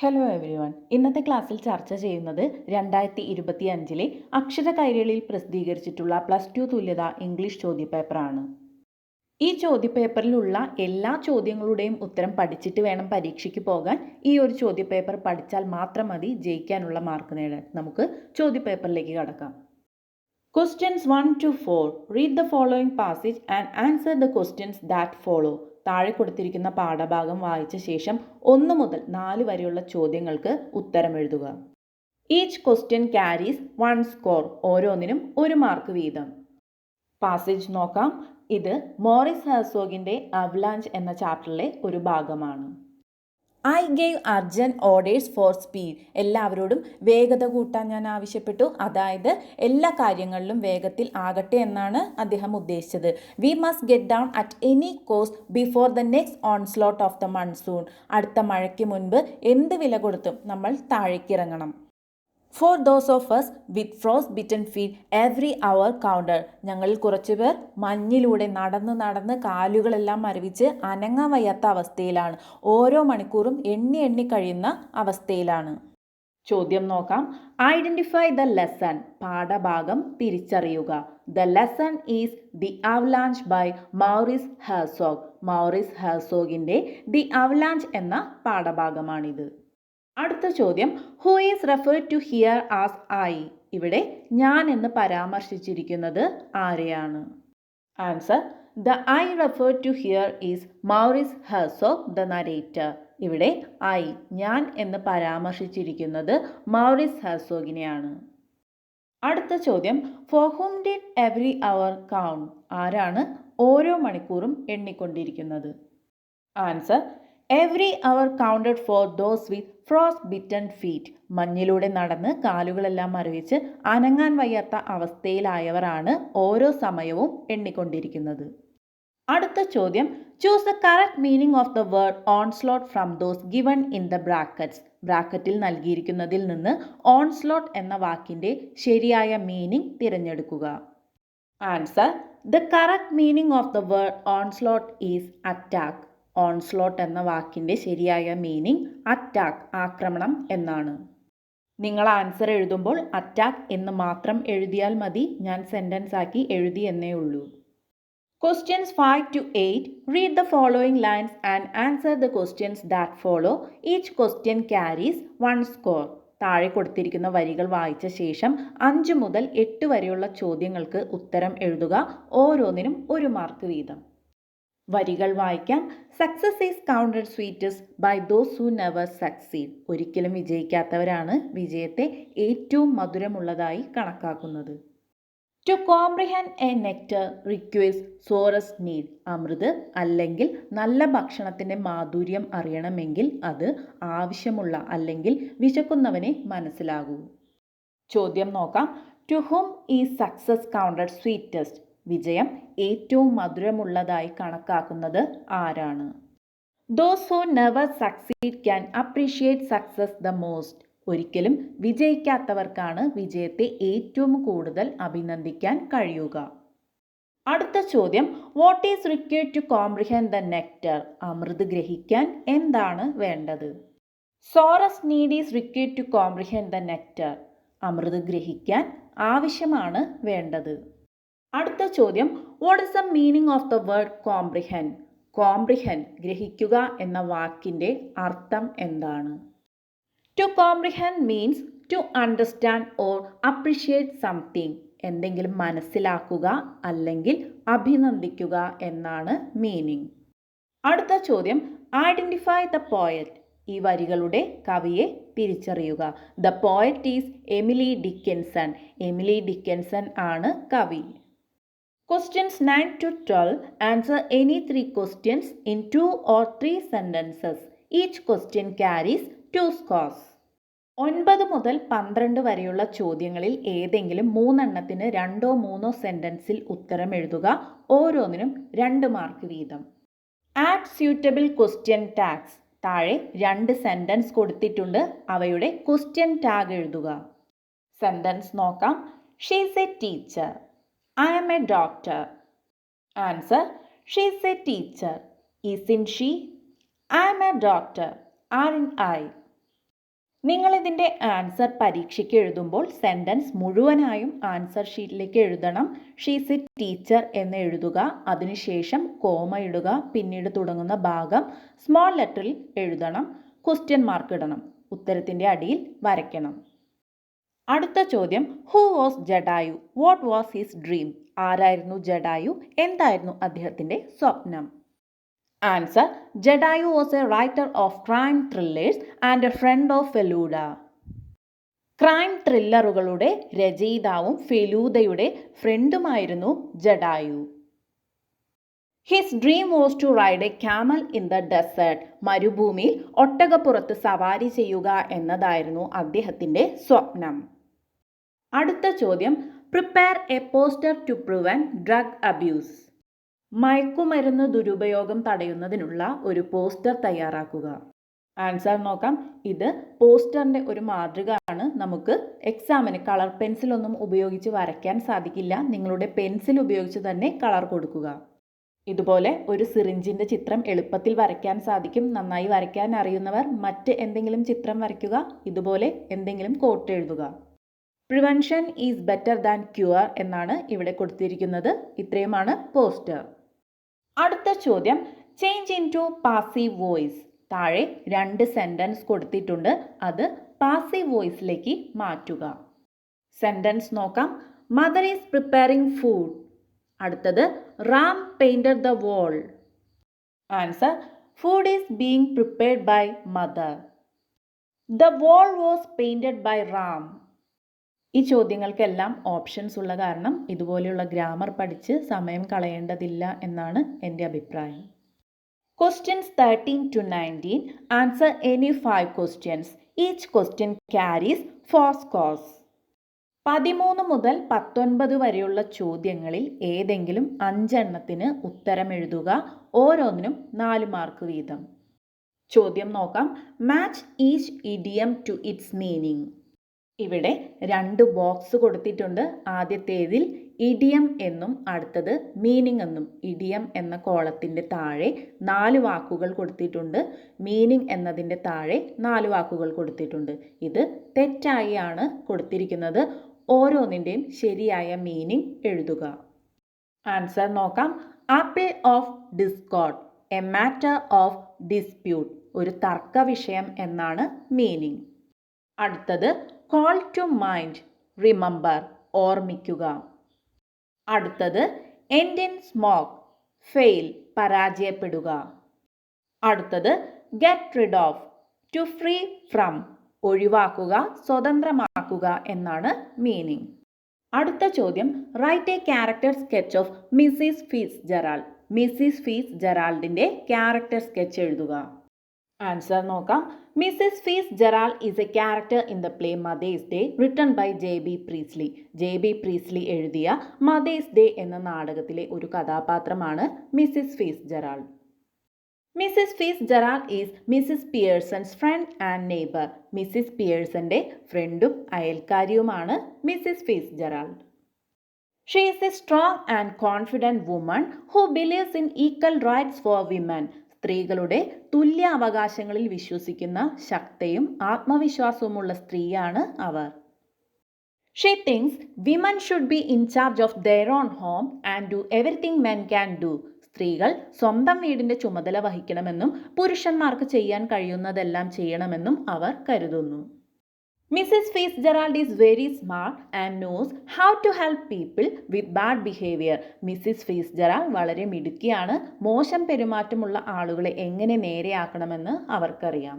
Hello every one. ഇന്നത്തെ ക്ലാസ്സിൽ ചർച്ച ചെയ്യുന്നത് 2025 അക്ഷര കൈരളിയിൽ പ്രസിദ്ധീകരിച്ചിട്ടുള്ള +2 തുല്യത ഇംഗ്ലീഷ് ചോദ്യപേപ്പറാണ്. ഈ ചോദ്യപേപ്പറിലുള്ള എല്ലാ ചോദ്യങ്ങളുടെയും ഉത്തരം പഠിച്ചിട്ട് വേണം പരീക്ഷയ്ക്ക് പോകാൻ. ഈ ഒരു ചോദ്യപേപ്പർ പഠിച്ചാൽ മാത്രം മതി ജയിക്കാനുള്ള മാർക്ക് നേടാൻ. നമുക്ക് ചോദ്യപേപ്പറിലേക്ക് കടക്കാം. Questions 1 to 4. Read the following passage and answer the questions that follow. താഴെ കൊടുത്തിരിക്കുന്ന പാഠഭാഗം വായിച്ച ശേഷം 1 മുതൽ 4 വരെയുള്ള ചോദ്യങ്ങൾക്ക് ഉത്തരം എഴുതുക. Each question carries 1 score. ഓരോന്നിനും 1 മാർക്ക് വീതം. പാസേജ് നോക്കാം. ഇത് മോറിസ് ഹെർസോഗിൻ്റെ അവലാഞ്ച് എന്ന ചാപ്റ്ററിലെ ഒരു ഭാഗമാണ്. I gave urgent orders for speed. എല്ലാവരോടും വേഗത കൂട്ടാൻ ഞാൻ ആവശ്യപ്പെട്ടു. അതായത് എല്ലാ കാര്യങ്ങളിലും വേഗത്തിൽ ആകട്ടെ എന്നാണ് അദ്ദേഹം ഉദ്ദേശിച്ചത്. We must get down at any cost before the next onslaught of the monsoon. അടുത്ത മഴയ്ക്ക് മുൻപ് എന്ത് വില കൊടുത്തും നമ്മൾ താഴേക്കിറങ്ങണം. For those of us with frost-bitten feet, every hour counted. ഞങ്ങളിൽ കുറച്ചുപേർ മഞ്ഞിലൂടെ നടന്ന് കാലുകളെല്ലാം മരവിച്ച് അനങ്ങാൻ വയ്യാത്ത അവസ്ഥയിലാണ്. ഓരോ മണിക്കൂറും എണ്ണി കഴിയുന്ന അവസ്ഥയിലാണ്. ചോദ്യം നോക്കാം. Identify the lesson. പാഠഭാഗം തിരിച്ചറിയുക. The lesson is the avalanche by Maurice Herzog. Maurice ഹെർസോഗിൻ്റെ ദി അവലാഞ്ച് എന്ന പാഠഭാഗമാണിത്. അടുത്ത ചോദ്യം, who is referred to here as I. ഇവിടെ ഞാൻ എന്ന് പരാമർശിച്ചിരിക്കുന്നത് ആരെയാണ്? Answer, the I referred to here is Maurice Herzog the narrator. ഇവിടെ ഐ, ഞാൻ എന്ന് പരാമർശിച്ചിരിക്കുന്നത് മൗറിസ് ഹെർസോഗിനെയാണ്. അടുത്ത ചോദ്യം, for whom did every hour count. ആരാണ് ഓരോ മണിക്കൂറും എണ്ണിക്കൊണ്ടിരിക്കുന്നത്? Answer, every our counted for those with frost bitten feet. മഞ്ഞിലൂടെ നടന്ന് കാലുകളെല്ലാം മരവിച്ച് അനങ്ങാൻ വയ്യാത്ത അവസ്ഥയിലായവരാണ് ഓരോ സമയവും എണ്ണിക്കൊണ്ടിരിക്കുന്നത്. അടുത്ത ചോദ്യം, choose the correct meaning of the word onslaught from those given in the brackets. ബ്രാക്കറ്റിൽ നൽകിയിരിക്കുന്നതിൽ നിന്ന് ഓൺസ്ലോട്ട് എന്ന വാക്കിൻ്റെ ശരിയായ മീനിങ് തിരഞ്ഞെടുക്കുക. Answer, the correct meaning of the word onslaught is attack. Onslaught എന്ന വാക്കിൻ്റെ ശരിയായ മീനിങ് അറ്റാക്ക്, ആക്രമണം എന്നാണ്. നിങ്ങൾ ആൻസർ എഴുതുമ്പോൾ അറ്റാക്ക് എന്ന് മാത്രം എഴുതിയാൽ മതി. ഞാൻ സെൻറ്റൻസ് ആക്കി എഴുതി എന്നേ ഉള്ളൂ. Questions 5 to 8. Read the following lines and answer the questions that follow. Each question carries 1 score. താഴെ കൊടുത്തിരിക്കുന്ന വരികൾ വായിച്ച ശേഷം 5 മുതൽ 8 വരെയുള്ള ചോദ്യങ്ങൾക്ക് ഉത്തരം എഴുതുക. ഓരോന്നിനും 1 മാർക്ക് വീതം. വരികൾ വായിക്കാം. Success is counted sweetest by those who never succeed. ഒരിക്കലും വിജയിക്കാത്തവരാണ് വിജയത്തെ ഏറ്റവും മധുരമുള്ളതായി കണക്കാക്കുന്നത്. To comprehend a nectar requires sorest need. അമൃത് അല്ലെങ്കിൽ നല്ല ഭക്ഷണത്തിൻ്റെ മാധുര്യം അറിയണമെങ്കിൽ അത് ആവശ്യമുള്ള അല്ലെങ്കിൽ വിശക്കുന്നവനെ മനസ്സിലാകൂ. ചോദ്യം നോക്കാം. To whom is success counted sweetest. വിജയം ഏറ്റവും മധുരമുള്ളതായി കണക്കാക്കുന്നത് ആരാണ്? Those who never succeed can appreciate success the most. ഒരിക്കലും വിജയിക്കാത്തവർക്കാണ് വിജയത്തെ ഏറ്റവും കൂടുതൽ അഭിനന്ദിക്കാൻ കഴിയുക. അടുത്ത ചോദ്യം, what is required to comprehend the nectar. അമൃത് ഗ്രഹിക്കാൻ എന്താണ് വേണ്ടത്? Sorest need is required to comprehend the nectar. അമൃത് ഗ്രഹിക്കാൻ ആവശ്യമാണ് വേണ്ടത്. അടുത്ത ചോദ്യം, what is the meaning of the word comprehend. Comprehend, ഗ്രഹിക്കുക എന്ന വാക്കിൻ്റെ അർത്ഥം എന്താണ്? To comprehend means to understand or appreciate something. എന്തെങ്കിലും മനസ്സിലാക്കുക അല്ലെങ്കിൽ അഭിനന്ദിക്കുക എന്നാണ് മീനിങ്. അടുത്ത ചോദ്യം, ഐഡന്റിഫൈ ദ പോയറ്റ്. ഈ വരികളുടെ കവിയെ തിരിച്ചറിയുക. The poet is Emily Dickinson. Emily Dickinson ആണ് കവി. Questions 9 to 12. Answer any 3 questions in 2 or 3 sentences. Each question carries 2 scores. 9 മുതൽ 12 വരെയുള്ള ചോദ്യങ്ങളിൽ ഏതെങ്കിലും 3 എണ്ണത്തിന് 2 or 3 സെൻറ്റൻസിൽ ഉത്തരം എഴുതുക. ഓരോന്നിനും 2 മാർക്ക് വീതം. Add suitable question tags. താഴെ 2 സെൻറ്റൻസ് കൊടുത്തിട്ടുണ്ട്. അവയുടെ ക്വസ്റ്റ്യൻ ടാഗ് എഴുതുക. സെൻറ്റൻസ് നോക്കാം. She is A teacher. I am a doctor. Answer, she is a teacher. Isn't she? I am a doctor. Aren't I? നിങ്ങളിതിൻ്റെ ആൻസർ പരീക്ഷയ്ക്ക് എഴുതുമ്പോൾ sentence മുഴുവനായും answer ഷീറ്റിലേക്ക് എഴുതണം. ഷീസ് എ ടീച്ചർ എന്ന് എഴുതുക, അതിനുശേഷം കോമ ഇടുക, പിന്നീട് തുടങ്ങുന്ന ഭാഗം സ്മോൾ ലെറ്ററിൽ എഴുതണം, ക്വസ്റ്റ്യൻ മാർക്ക് ഇടണം, ഉത്തരത്തിൻ്റെ അടിയിൽ വരയ്ക്കണം. അടുത്ത ചോദ്യം, who was Jatayu? What was his dream? ആരായിരുന്നു ജഡായു? എന്തായിരുന്നു അദ്ദേഹത്തിൻ്റെ സ്വപ്നം? Answer, Jatayu was a writer of crime thrillers and a friend of Feluda. Crime ത്രില്ലറുകളുടെ രചയിതാവും ഫെലൂദയുടെ ഫ്രണ്ടുമായിരുന്നു Jatayu. His dream was to ride a camel in the desert. മരുഭൂമിയിൽ ഒട്ടകപ്പുറത്ത് സവാരി ചെയ്യുക എന്നതായിരുന്നു അദ്ദേഹത്തിൻ്റെ സ്വപ്നം. അടുത്ത ചോദ്യം, prepare a poster to prevent drug abuse. മയക്കുമരുന്ന് ദുരുപയോഗം തടയുന്നതിനുള്ള ഒരു പോസ്റ്റർ തയ്യാറാക്കുക. ആൻസർ നോക്കാം. ഇത് പോസ്റ്ററിൻ്റെ ഒരു മാതൃക ആണ്. നമുക്ക് എക്സാമിന് കളർ പെൻസിലൊന്നും ഉപയോഗിച്ച് വരയ്ക്കാൻ സാധിക്കില്ല. നിങ്ങളുടെ പെൻസിൽ ഉപയോഗിച്ച് തന്നെ കളർ കൊടുക്കുക. ഇതുപോലെ ഒരു സിറിഞ്ചിൻ്റെ ചിത്രം എളുപ്പത്തിൽ വരയ്ക്കാൻ സാധിക്കും. നന്നായി വരയ്ക്കാൻ അറിയുന്നവർ മറ്റ് എന്തെങ്കിലും ചിത്രം വരയ്ക്കുക. ഇതുപോലെ എന്തെങ്കിലും കോട്ട് എഴുതുക. Prevention is better than cure എന്നാണ് ഇവിടെ കൊടുത്തിരിക്കുന്നത്. ഇത്രയുമാണ് പോസ്റ്റർ. അടുത്ത ചോദ്യം, change into passive voice. താഴെ 2 സെൻറ്റൻസ് കൊടുത്തിട്ടുണ്ട്. അത് പാസീവ് വോയിസിലേക്ക് മാറ്റുക. സെൻറ്റൻസ് നോക്കാം. Mother is preparing food. അടുത്തത്, Ram painted the wall. Answer, food is being prepared by mother. The wall was painted by Ram. ഈ ചോദ്യങ്ങൾക്കെല്ലാം ഓപ്ഷൻസ് ഉള്ള കാരണം ഇതുപോലെയുള്ള ഗ്രാമർ പഠിച്ച് സമയം കളയേണ്ടതില്ല എന്നാണ് എൻ്റെ അഭിപ്രായം. Questions 13 to 19. Answer any 5 questions. Each question carries 4 scores. 13 മുതൽ 19 വരെയുള്ള ചോദ്യങ്ങളിൽ ഏതെങ്കിലും 5 എണ്ണത്തിന് ഉത്തരം എഴുതുക. ഓരോന്നിനും 4 മാർക്ക് വീതം. ചോദ്യം നോക്കാം. Match each idiom to its meaning. ഇവിടെ 2 ബോക്സ് കൊടുത്തിട്ടുണ്ട്. ആദ്യത്തേതിൽ ഇഡിയം എന്നും അടുത്തത് മീനിങ് എന്നും. ഇഡിയം എന്ന കോളത്തിൻ്റെ താഴെ 4 വാക്കുകൾ കൊടുത്തിട്ടുണ്ട്. മീനിങ് എന്നതിൻ്റെ താഴെ 4 വാക്കുകൾ കൊടുത്തിട്ടുണ്ട്. ഇത് തെറ്റായാണ് കൊടുത്തിരിക്കുന്നത്. ഓരോന്നിൻ്റെയും ശരിയായ മീനിങ് എഴുതുക. ആൻസർ നോക്കാം. Apple of Discord, A matter of dispute. ഒരു തർക്ക വിഷയം എന്നാണ് മീനിങ്. അടുത്തത്, കോൾ ടു മൈൻഡ്, റിമെമ്പർ, ഓർമ്മിക്കുക. അടുത്തത്, എൻഡ് ഇൻ സ്മോക്ക്, ഫെയിൽ, പരാജയപ്പെടുക. അടുത്തത്, get rid of, to free from, ഒഴിവാക്കുക, സ്വതന്ത്രമാക്കുക എന്നാണ് മീനിങ്. അടുത്ത ചോദ്യം, write a character sketch of Mrs Fitzgerald. Mrs ഫിറ്റ്സ്ജെറാൾഡിൻ്റെ ക്യാരക്ടർ സ്കെച്ച് എഴുതുക. ആൻസർ നോക്കാം. Mrs Fitzgerald is a character in the play Mother's Day written by J B. Priestley. J B. Priestley എഴുതിയ Mother's Day എന്ന നാടകത്തിലെ ഒരു കഥാപാത്രമാണ് Mrs Fitzgerald. Mrs Fitzgerald is Mrs Pearson's friend and neighbour. Mrs പിയേഴ്സന്റെ ഫ്രണ്ടും അയൽക്കാരിയുമാണ് Mrs Fitzgerald. She is a strong and confident woman who believes in equal rights for women. സ്ത്രീകളുടെ തുല്യ അവകാശങ്ങളിൽ വിശ്വസിക്കുന്ന ശക്തയും ആത്മവിശ്വാസവുമുള്ള സ്ത്രീയാണ് അവർ. She thinks women should be in charge of their own home and do everything men can do. സ്ത്രീകൾ സ്വന്തം വീടിൻ്റെ ചുമതല വഹിക്കണമെന്നും പുരുഷന്മാർക്ക് ചെയ്യാൻ കഴിയുന്നതെല്ലാം ചെയ്യണമെന്നും അവർ കരുതുന്നു. Mrs Fitzgerald is very smart and knows how to help people with bad behaviour. Mrs Fitzgerald വളരെ മിടുക്കിയാണ്. മോശം പെരുമാറ്റമുള്ള ആളുകളെ എങ്ങനെ നേരെയാക്കണമെന്ന് അവർക്കറിയാം.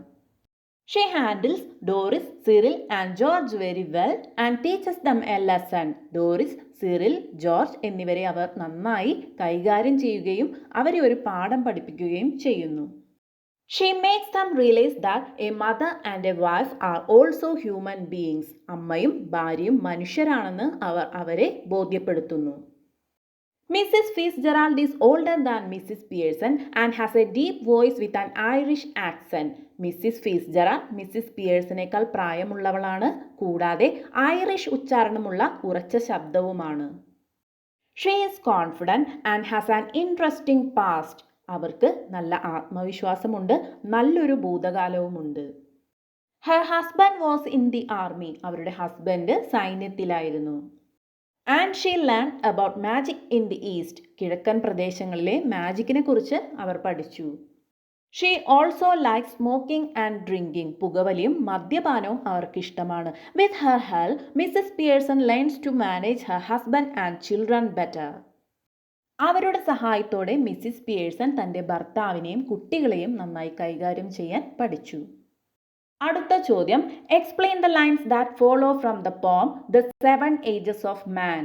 She handles Doris, Cyril and George very well and teaches them a lesson. Doris, Cyril, George എന്നിവരെ അവർ നന്നായി കൈകാര്യം ചെയ്യുകയും അവരെ ഒരു പാഠം പഠിപ്പിക്കുകയും ചെയ്യുന്നു. She makes them realize that a mother and a wife are also human beings. അമ്മയും ഭാര്യയും മനുഷ്യരാണെന്ന് അവർ അവരെ ബോധ്യപ്പെടുത്തുന്നു. Mrs Fitzgerald is older than Mrs. Pearson and has a deep voice with an Irish accent. Mrs Fitzgerald Mrs പിയേഴ്സനേക്കാൾ പ്രായമുള്ളവളാണ്, കൂടാതെ Irish ഉച്ചാരണമുള്ള ഉറച്ച ശബ്ദവുമാണ്. She is confident and has an interesting past. അവർക്ക് നല്ല ആത്മവിശ്വാസമുണ്ട്, നല്ലൊരു ഭൂതകാലവുമുണ്ട്. Her husband was in the army. അവരുടെ ഹസ്ബൻഡ് സൈന്യത്തിലായിരുന്നു. And she learn about magic in the east. കിഴക്കൻ പ്രദേശങ്ങളിലെ മാജിക്കിനെ കുറിച്ച് അവർ പഠിച്ചു. She also like smoking and drinking. പുകവലിയും മദ്യപാനവും അവർക്കിഷ്ടമാണ്. With her help Mrs Pearson learns to manage her husband and children better. അവരുടെ സഹായത്തോടെ മിസ്സിസ് പിയേഴ്സൺ തൻ്റെ ഭർത്താവിനെയും കുട്ടികളെയും നന്നായി കൈകാര്യം ചെയ്യാൻ പഠിച്ചു. അടുത്ത ചോദ്യം, explain the lines that follow from the poem the 7 ages of man.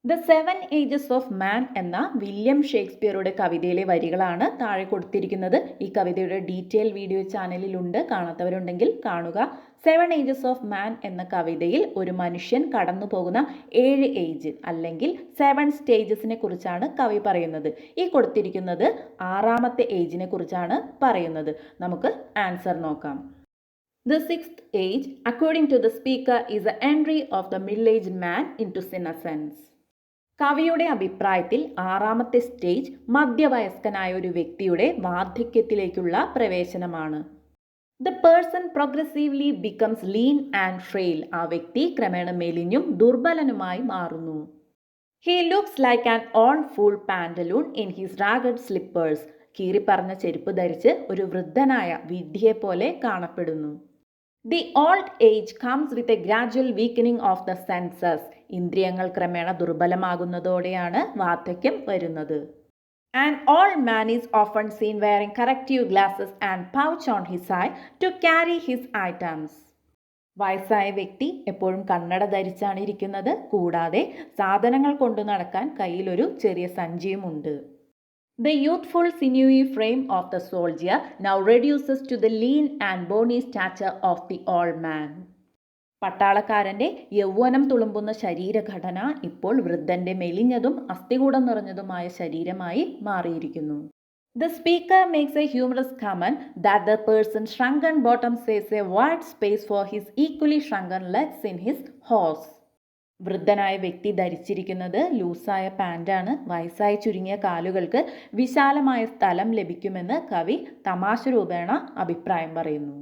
The 7 ages of മാൻ എന്ന വില്യം ഷേക്സ്പിയറുടെ കവിതയിലെ വരികളാണ് താഴെ കൊടുത്തിരിക്കുന്നത്. ഈ കവിതയുടെ ഡീറ്റെയിൽ വീഡിയോ ചാനലിലുണ്ട്, കാണാത്തവരുണ്ടെങ്കിൽ കാണുക. 7 ഏജസ് ഓഫ് മാൻ എന്ന കവിതയിൽ ഒരു മനുഷ്യൻ കടന്നു പോകുന്ന 7 ഏജ് അല്ലെങ്കിൽ 7 സ്റ്റേജസിനെ കുറിച്ചാണ് കവി പറയുന്നത്. ഈ കൊടുത്തിരിക്കുന്നത് 6ാമത്തെ ഏജിനെ കുറിച്ചാണ് പറയുന്നത്. നമുക്ക് ആൻസർ നോക്കാം. The 6th age, according to the speaker, is the entry of the middle-aged man into senescence. കവിയുടെ അഭിപ്രായത്തിൽ 6ാമത്തെ സ്റ്റേജ് മധ്യവയസ്കനായ ഒരു വ്യക്തിയുടെ വാർദ്ധക്യത്തിലേക്കുള്ള പ്രവേശനമാണ്. The person progressively becomes lean and frail. ആ വ്യക്തി ക്രമേണ മെലിഞ്ഞും ദുർബലനുമായി മാറുന്നു. He looks like an old fool pantaloon in his ragged slippers. കീറിപ്പറഞ്ഞ ചെരുപ്പ് ധരിച്ച് ഒരു വൃദ്ധനായ വിഡ്ഢിയെ പോലെ കാണപ്പെടുന്നു. The old age comes with a gradual weakening of the senses. ഇന്ദ്രിയങ്ങൾ ക്രമേണ ദുർബലമാകുന്നതോടെയാണ് വാർദ്ധക്യം വരുന്നത്. An old man is often seen wearing corrective glasses and pouch on his eye to carry his items. വയസ്സായ വ്യക്തി എപ്പോഴും കണ്ണട ധരിച്ചാണ് ഇരിക്കുന്നത്. കൂടാതെ സാധനങ്ങൾ കൊണ്ടു നടക്കാൻ കയ്യിലൊരു ചെറിയ സഞ്ചിയുമുണ്ട്. The youthful sinewy frame of the soldier now reduces to the lean and bony stature of the old man. പട്ടാളക്കാരൻ്റെ യൗവനം തുളുമ്പുന്ന ശരീരഘടന ഇപ്പോൾ വൃദ്ധൻ്റെ മെലിഞ്ഞതും അസ്ഥികൂടം നിറഞ്ഞതുമായ ശരീരമായി മാറിയിരിക്കുന്നു. The speaker makes a humorous comment that the person shrunken bottom saves a wide space for his equally shrunken legs in his horse. വൃദ്ധനായ വ്യക്തി ധരിച്ചിരിക്കുന്നത് ലൂസായ പാൻ്റാണ്. വയസ്സായി ചുരുങ്ങിയ കാലുകൾക്ക് വിശാലമായ സ്ഥലം ലഭിക്കുമെന്ന് കവി തമാശ രൂപേണ അഭിപ്രായം പറയുന്നു.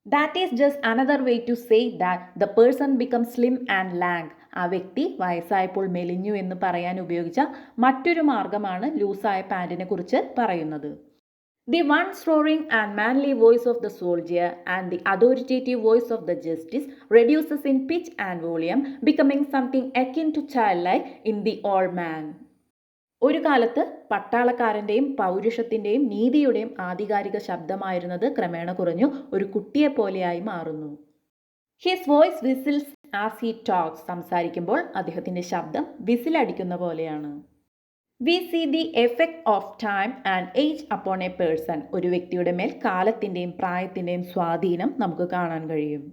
That is just another way to say that the person becomes slim and lank. ആ വ്യക്തി വയസ്സായപ്പോൾ മെലിഞ്ഞു എന്ന് പറയാൻ ഉപയോഗിച്ച മറ്റൊരു മാർഗമാണ് ലൂസായ പാൻറ്റിനെ കുറിച്ച് പറയുന്നത്. The once roaring and manly voice of the soldier and the authoritative voice of the justice reduces in pitch and volume, becoming something akin to childlike in the old man. ഒരു കാലത്ത് പട്ടാളക്കാരൻ്റെയും പൗരുഷത്തിൻ്റെയും നീതിയുടെയും ആധികാരിക ശബ്ദമായിരുന്നത് ക്രമേണ കുറഞ്ഞു ഒരു കുട്ടിയെപ്പോലെയായി മാറുന്നു. His voice whistles as he talks. സംസാരിക്കുമ്പോൾ അദ്ദേഹത്തിൻ്റെ ശബ്ദം വിസിലടിക്കുന്ന പോലെയാണ്. We see the effect of time and age upon a person. ഒരു വ്യക്തിയുടെ മേൽ കാലത്തിൻ്റെയും പ്രായത്തിൻ്റെയും സ്വാധീനം നമുക്ക് കാണാൻ കഴിയും.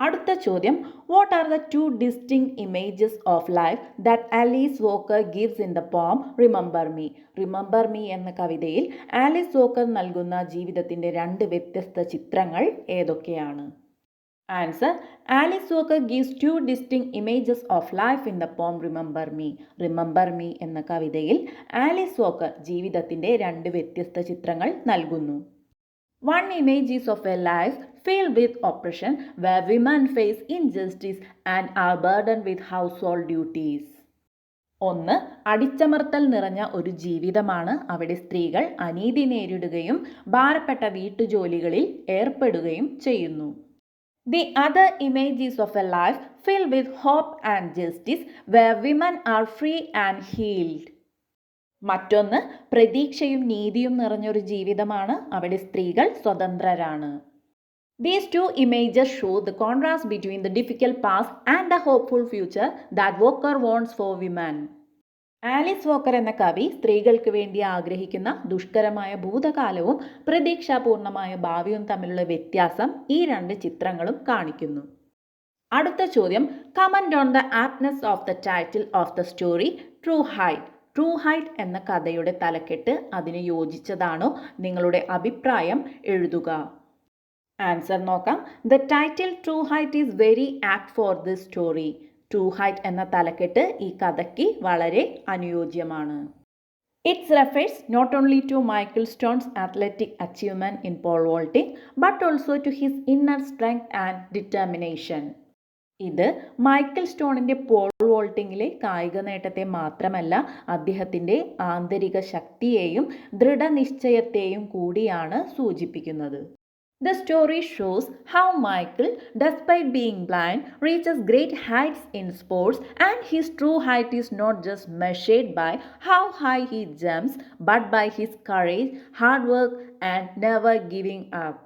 അടുത്ത ചോദ്യം, what are the 2 distinct images of life that Alice Walker gives in the poem Remember Me? Remember Me എന്ന കവിതയിൽ ആലിസ് വോക്കർ നൽകുന്ന ജീവിതത്തിൻ്റെ 2 വ്യത്യസ്ത ചിത്രങ്ങൾ ഏതൊക്കെയാണ്? Answer, Alice Walker gives 2 distinct images of life in the poem Remember Me. Remember Me എന്ന കവിതയിൽ Alice Walker ജീവിതത്തിൻ്റെ 2 വ്യത്യസ്ത ചിത്രങ്ങൾ നൽകുന്നു. One image is of a life filled with oppression where women face injustice and are burdened with household duties. ഒന്ന്, അടിച്ചമർത്തൽ നിറഞ്ഞ ഒരു ജീവിതമാണ്. അവിടെ സ്ത്രീകൾ അനീതി നേരിടുകയും ഭാരപ്പെട്ട വീട്ടുജോലികളിൽ ഏർപ്പെടുകയും ചെയ്യുന്നു. The other image is of a life filled with hope and justice where women are free and healed. മറ്റൊന്ന്, പ്രതീക്ഷയും നീതിയും നിറഞ്ഞൊരു ജീവിതമാണ്. അവിടെ സ്ത്രീകൾ സ്വതന്ത്രരാണ്. These 2 images show the contrast between the difficult past and the hopeful future that Walker wants for women. Alice Walker എന്ന കവി സ്ത്രീകൾക്ക് വേണ്ടി ആഗ്രഹിക്കുന്ന ദുഷ്കരമായ ഭൂതകാലവും പ്രതീക്ഷാപൂർണമായ ഭാവിയും തമ്മിലുള്ള വ്യത്യാസം ഈ 2 ചിത്രങ്ങളും കാണിക്കുന്നു. അടുത്ത ചോദ്യം, comment on the aptness of the title of the story true height. True height എന്ന കഥയുടെ തലക്കെട്ട് അതിന് യോജിച്ചതാണോ? നിങ്ങളുടെ അഭിപ്രായം എഴുതുക. ആൻസർ നോക്കാം. The title true height is very apt for this story. True height എന്ന തലക്കെട്ട് ഈ കഥയ്ക്ക് വളരെ അനുയോജ്യമാണ്. It refers not only to Michael Stone's athletic achievement in pole vaulting, but also to his inner strength and determination. ഇത് Michael സ്റ്റോണിൻ്റെ Paul വോൾട്ടിങ്ങിലെ കായിക നേട്ടത്തെ മാത്രമല്ല, അദ്ദേഹത്തിൻ്റെ ആന്തരിക ശക്തിയെയും ദൃഢനിശ്ചയത്തെയും കൂടിയാണ് സൂചിപ്പിക്കുന്നത്. The story shows how Michael, despite being blind, reaches great heights in sports, and his true height is not just measured by how high he jumps, but by his courage, hard work, and never giving up.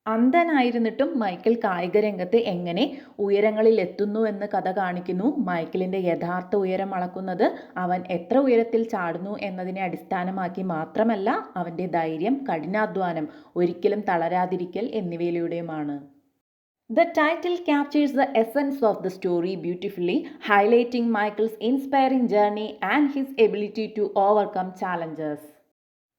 അന്ധനായിരുന്നിട്ടും Michael കായിക രംഗത്ത് എങ്ങനെ ഉയരങ്ങളിൽ എത്തുന്നു എന്ന് കഥ കാണിക്കുന്നു. മൈക്കലിൻ്റെ യഥാർത്ഥ ഉയരം അളക്കുന്നത് അവൻ എത്ര ഉയരത്തിൽ ചാടുന്നു എന്നതിനെ അടിസ്ഥാനമാക്കി മാത്രമല്ല, അവൻ്റെ ധൈര്യം, കഠിനാധ്വാനം, ഒരിക്കലും തളരാതിരിക്കൽ എന്നിവയിലൂടെയുമാണ്. The title captures the essence of the story beautifully, highlighting Michael's inspiring journey and his ability to overcome challenges.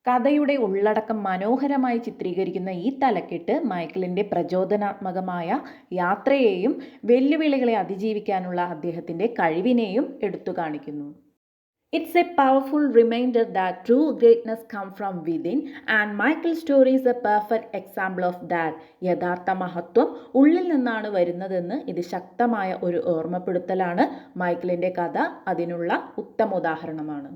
കഥയുടെ ഉള്ളടക്കം മനോഹരമായി ചിത്രീകരിക്കുന്ന ഈ തലക്കെട്ട് മൈക്കലിൻ്റെ പ്രചോദനാത്മകമായ യാത്രയെയും വെല്ലുവിളികളെ അതിജീവിക്കാനുള്ള അദ്ദേഹത്തിൻ്റെ കഴിവിനെയും എടുത്തു കാണിക്കുന്നു. It's a powerful reminder that true greatness come from within, and Michael story is a perfect example of that. യഥാർത്ഥ മഹത്വം ഉള്ളിൽ നിന്നാണ് വരുന്നതെന്ന് ഇത് ശക്തമായ ഒരു ഓർമ്മപ്പെടുത്തലാണ്. മൈക്കലിൻ്റെ കഥ അതിനുള്ള ഉത്തമ ഉദാഹരണമാണ്.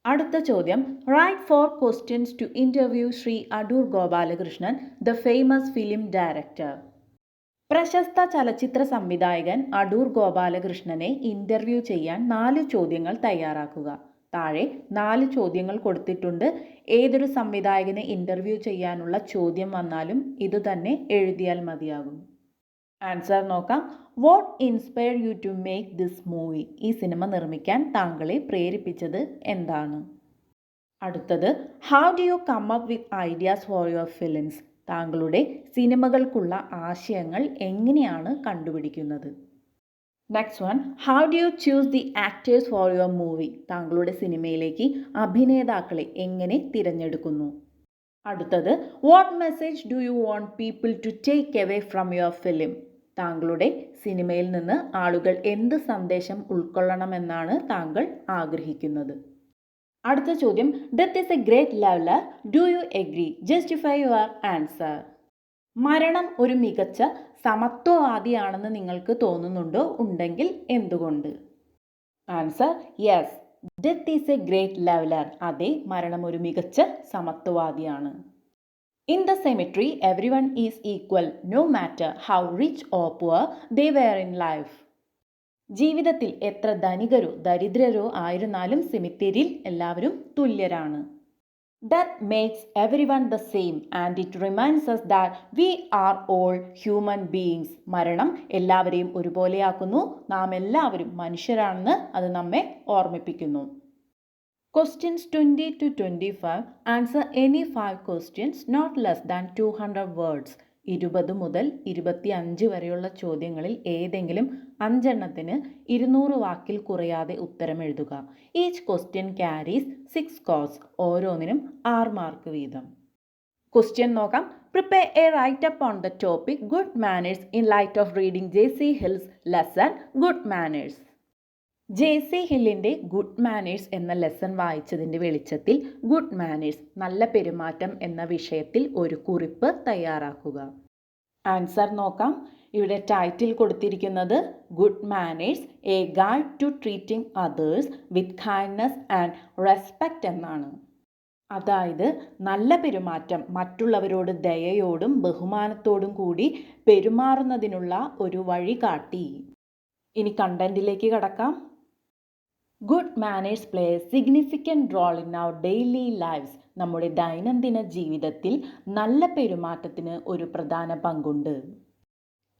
അടുത്ത ചോദ്യം, write 4 questions to interview Shri Adoor Gopalakrishnan, the famous film director. പ്രശസ്ത ചലച്ചിത്ര സംവിധായകൻ അടൂർ ഗോപാലകൃഷ്ണനെ ഇൻ്റർവ്യൂ ചെയ്യാൻ 4 ചോദ്യങ്ങൾ തയ്യാറാക്കുക. താഴെ 4 ചോദ്യങ്ങൾ കൊടുത്തിട്ടുണ്ട്. ഏതൊരു സംവിധായകനെ ഇൻ്റർവ്യൂ ചെയ്യാനുള്ള ചോദ്യം വന്നാലും ഇതുതന്നെ എഴുതിയാൽ മതിയാകും. ആൻസർ നോക്കാം. What inspire you to make this movie? ഈ സിനിമ നിർമ്മിക്കാൻ താങ്കളെ പ്രേരിപ്പിച്ചത് എന്താണ്? അടുത്തത്, how do you come up with ideas for your films? താങ്കളുടെ സിനിമകൾക്കുള്ള ആശയങ്ങൾ എങ്ങനെയാണ് കണ്ടുപിടിക്കുന്നത്? Next one, how do you choose the actors for your movie? താങ്കളുടെ സിനിമയിലേക്ക് അഭിനേതാക്കളെ എങ്ങനെ തിരഞ്ഞെടുക്കുന്നു? അടുത്തത്, what message do you want people to take away from your film? താങ്കളുടെ സിനിമയിൽ നിന്ന് ആളുകൾ എന്ത് സന്ദേശം ഉൾക്കൊള്ളണമെന്നാണ് താങ്കൾ ആഗ്രഹിക്കുന്നത്? അടുത്ത ചോദ്യം, death is A great leveller, do you agree? Justify your answer. മരണം ഒരു മികച്ച സമത്വവാദിയാണെന്ന് നിങ്ങൾക്ക് തോന്നുന്നുണ്ടോ? ഉണ്ടെങ്കിൽ എന്തുകൊണ്ട്? Answer, yes, death is A great leveller. അതെ, മരണം ഒരു മികച്ച സമത്വവാദിയാണ്. In the cemetery, everyone is equal, no matter how rich or poor they were in life. ജീവിതത്തിൽ എത്ര ധനികരോ ദരിദ്രരോ ആയിരുന്നാലും സെമിത്തേരിയിൽ എല്ലാവരും തുല്യരാണ്. That makes everyone the same and it reminds us that we are all human beings. മരണം എല്ലാവരെയും ഒരുപോലെയാക്കുന്നു. നാം എല്ലാവരും മനുഷ്യരാണെന്ന് അത് നമ്മെ ഓർമ്മിപ്പിക്കുന്നു. Questions 20 to 25. Answer any 5 questions not less than 200 words. 20 മുതൽ 25 വരെയുള്ള ചോദ്യങ്ങളിൽ ഏതെങ്കിലും 5 എണ്ണത്തിന് 200 വാക്കിൽ കുറയാതെ ഉത്തരം എഴുതുക. Each question carries 6 scores. ഓരോന്നിനും 6 മാർക്ക് വീതം. ക്വസ്റ്റ്യൻ നോക്കാം. Prepare a write up on the topic good manners in light of reading J C. Hill's lesson good manners. J C. ഹില്ലിൻ്റെ ഗുഡ് മാനേഴ്സ് എന്ന ലെസൺ വായിച്ചതിൻ്റെ വെളിച്ചത്തിൽ ഗുഡ് മാനേഴ്സ് നല്ല പെരുമാറ്റം എന്ന വിഷയത്തിൽ ഒരു കുറിപ്പ് തയ്യാറാക്കുക. ആൻസർ നോക്കാം. ഇവിടെ ടൈറ്റിൽ കൊടുത്തിരിക്കുന്നത് good manners a guide to treating others with kindness and respect എന്നാണ്. അതായത് നല്ല പെരുമാറ്റം, മറ്റുള്ളവരോട് ദയയോടും ബഹുമാനത്തോടും കൂടി പെരുമാറുന്നതിനുള്ള ഒരു വഴികാട്ടി. ഇനി കണ്ടന്റിലേക്ക് കടക്കാം. Good manners play a significant role in our daily lifes. നമ്മുടെ ദൈനംദിന ജീവിതത്തിൽ നല്ല പെരുമാറ്റത്തിന് ഒരു പ്രധാന പങ്കുണ്ട്.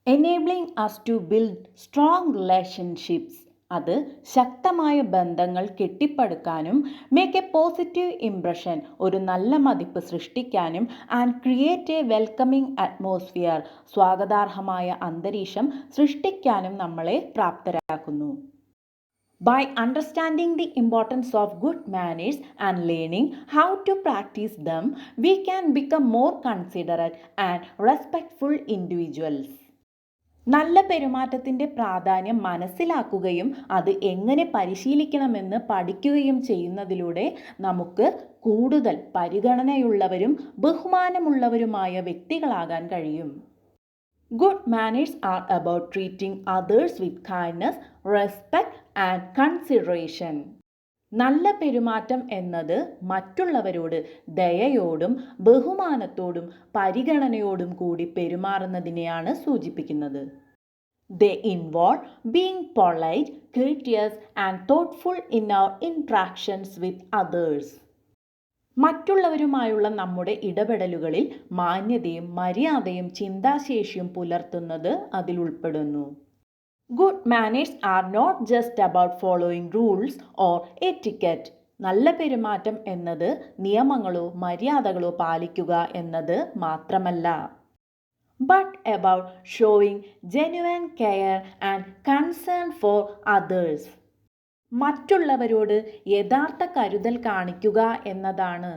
Enabling us to build strong relationships. അത് ശക്തമായ ബന്ധങ്ങൾ കെട്ടിപ്പടുക്കാനും മേക്ക് എ പോസിറ്റീവ് ഇംപ്രഷൻ, ഒരു നല്ല മതിപ്പ് സൃഷ്ടിക്കാനും and create a welcoming atmosphere, സ്വാഗതാർഹമായ അന്തരീക്ഷം സൃഷ്ടിക്കാനും നമ്മളെ പ്രാപ്തരാക്കുന്നു. By understanding the importance of good manners and learning how to practice them, we can become more considerate and respectful individuals. നല്ല പെരുമാറ്റത്തിൻ്റെ പ്രാധാന്യം മനസ്സിലാക്കുകയും അത് എങ്ങനെ പരിശീലിക്കണമെന്ന് പഠിക്കുകയും ചെയ്യുന്നതിലൂടെ നമുക്ക് കൂടുതൽ പരിഗണനയുള്ളവരും ബഹുമാനമുള്ളവരുമായ വ്യക്തികളാകാൻ കഴിയും. Good manners are about treating others with kindness, respect and consideration. നല്ല പെരുമാറ്റം എന്നത് മറ്റുള്ളവരോട് ദയയോടും ബഹുമാനത്തോടും പരിഗണനയോടും കൂടി പെരുമാറുന്നതിനെയാണ് സൂചിപ്പിക്കുന്നത്. They involve being polite, courteous and thoughtful in our interactions with others. മറ്റുള്ളവരുമായുള്ള നമ്മുടെ ഇടപെടലുകളിൽ മാന്യതയും മര്യാദയും ചിന്താശേഷിയും പുലർത്തുന്നത് അതിൽ ഉൾപ്പെടുന്നു. Good manners are not just about following rules or etiquette. നല്ല പെരുമാറ്റം എന്നത് നിയമങ്ങളോ മര്യാദകളോ പാലിക്കുക എന്നത് മാത്രമല്ല. But about showing genuine care and concern for others. മറ്റുള്ളവരോട് യഥാർത്ഥ കരുതൽ കാണിക്കുക എന്നതാണ്.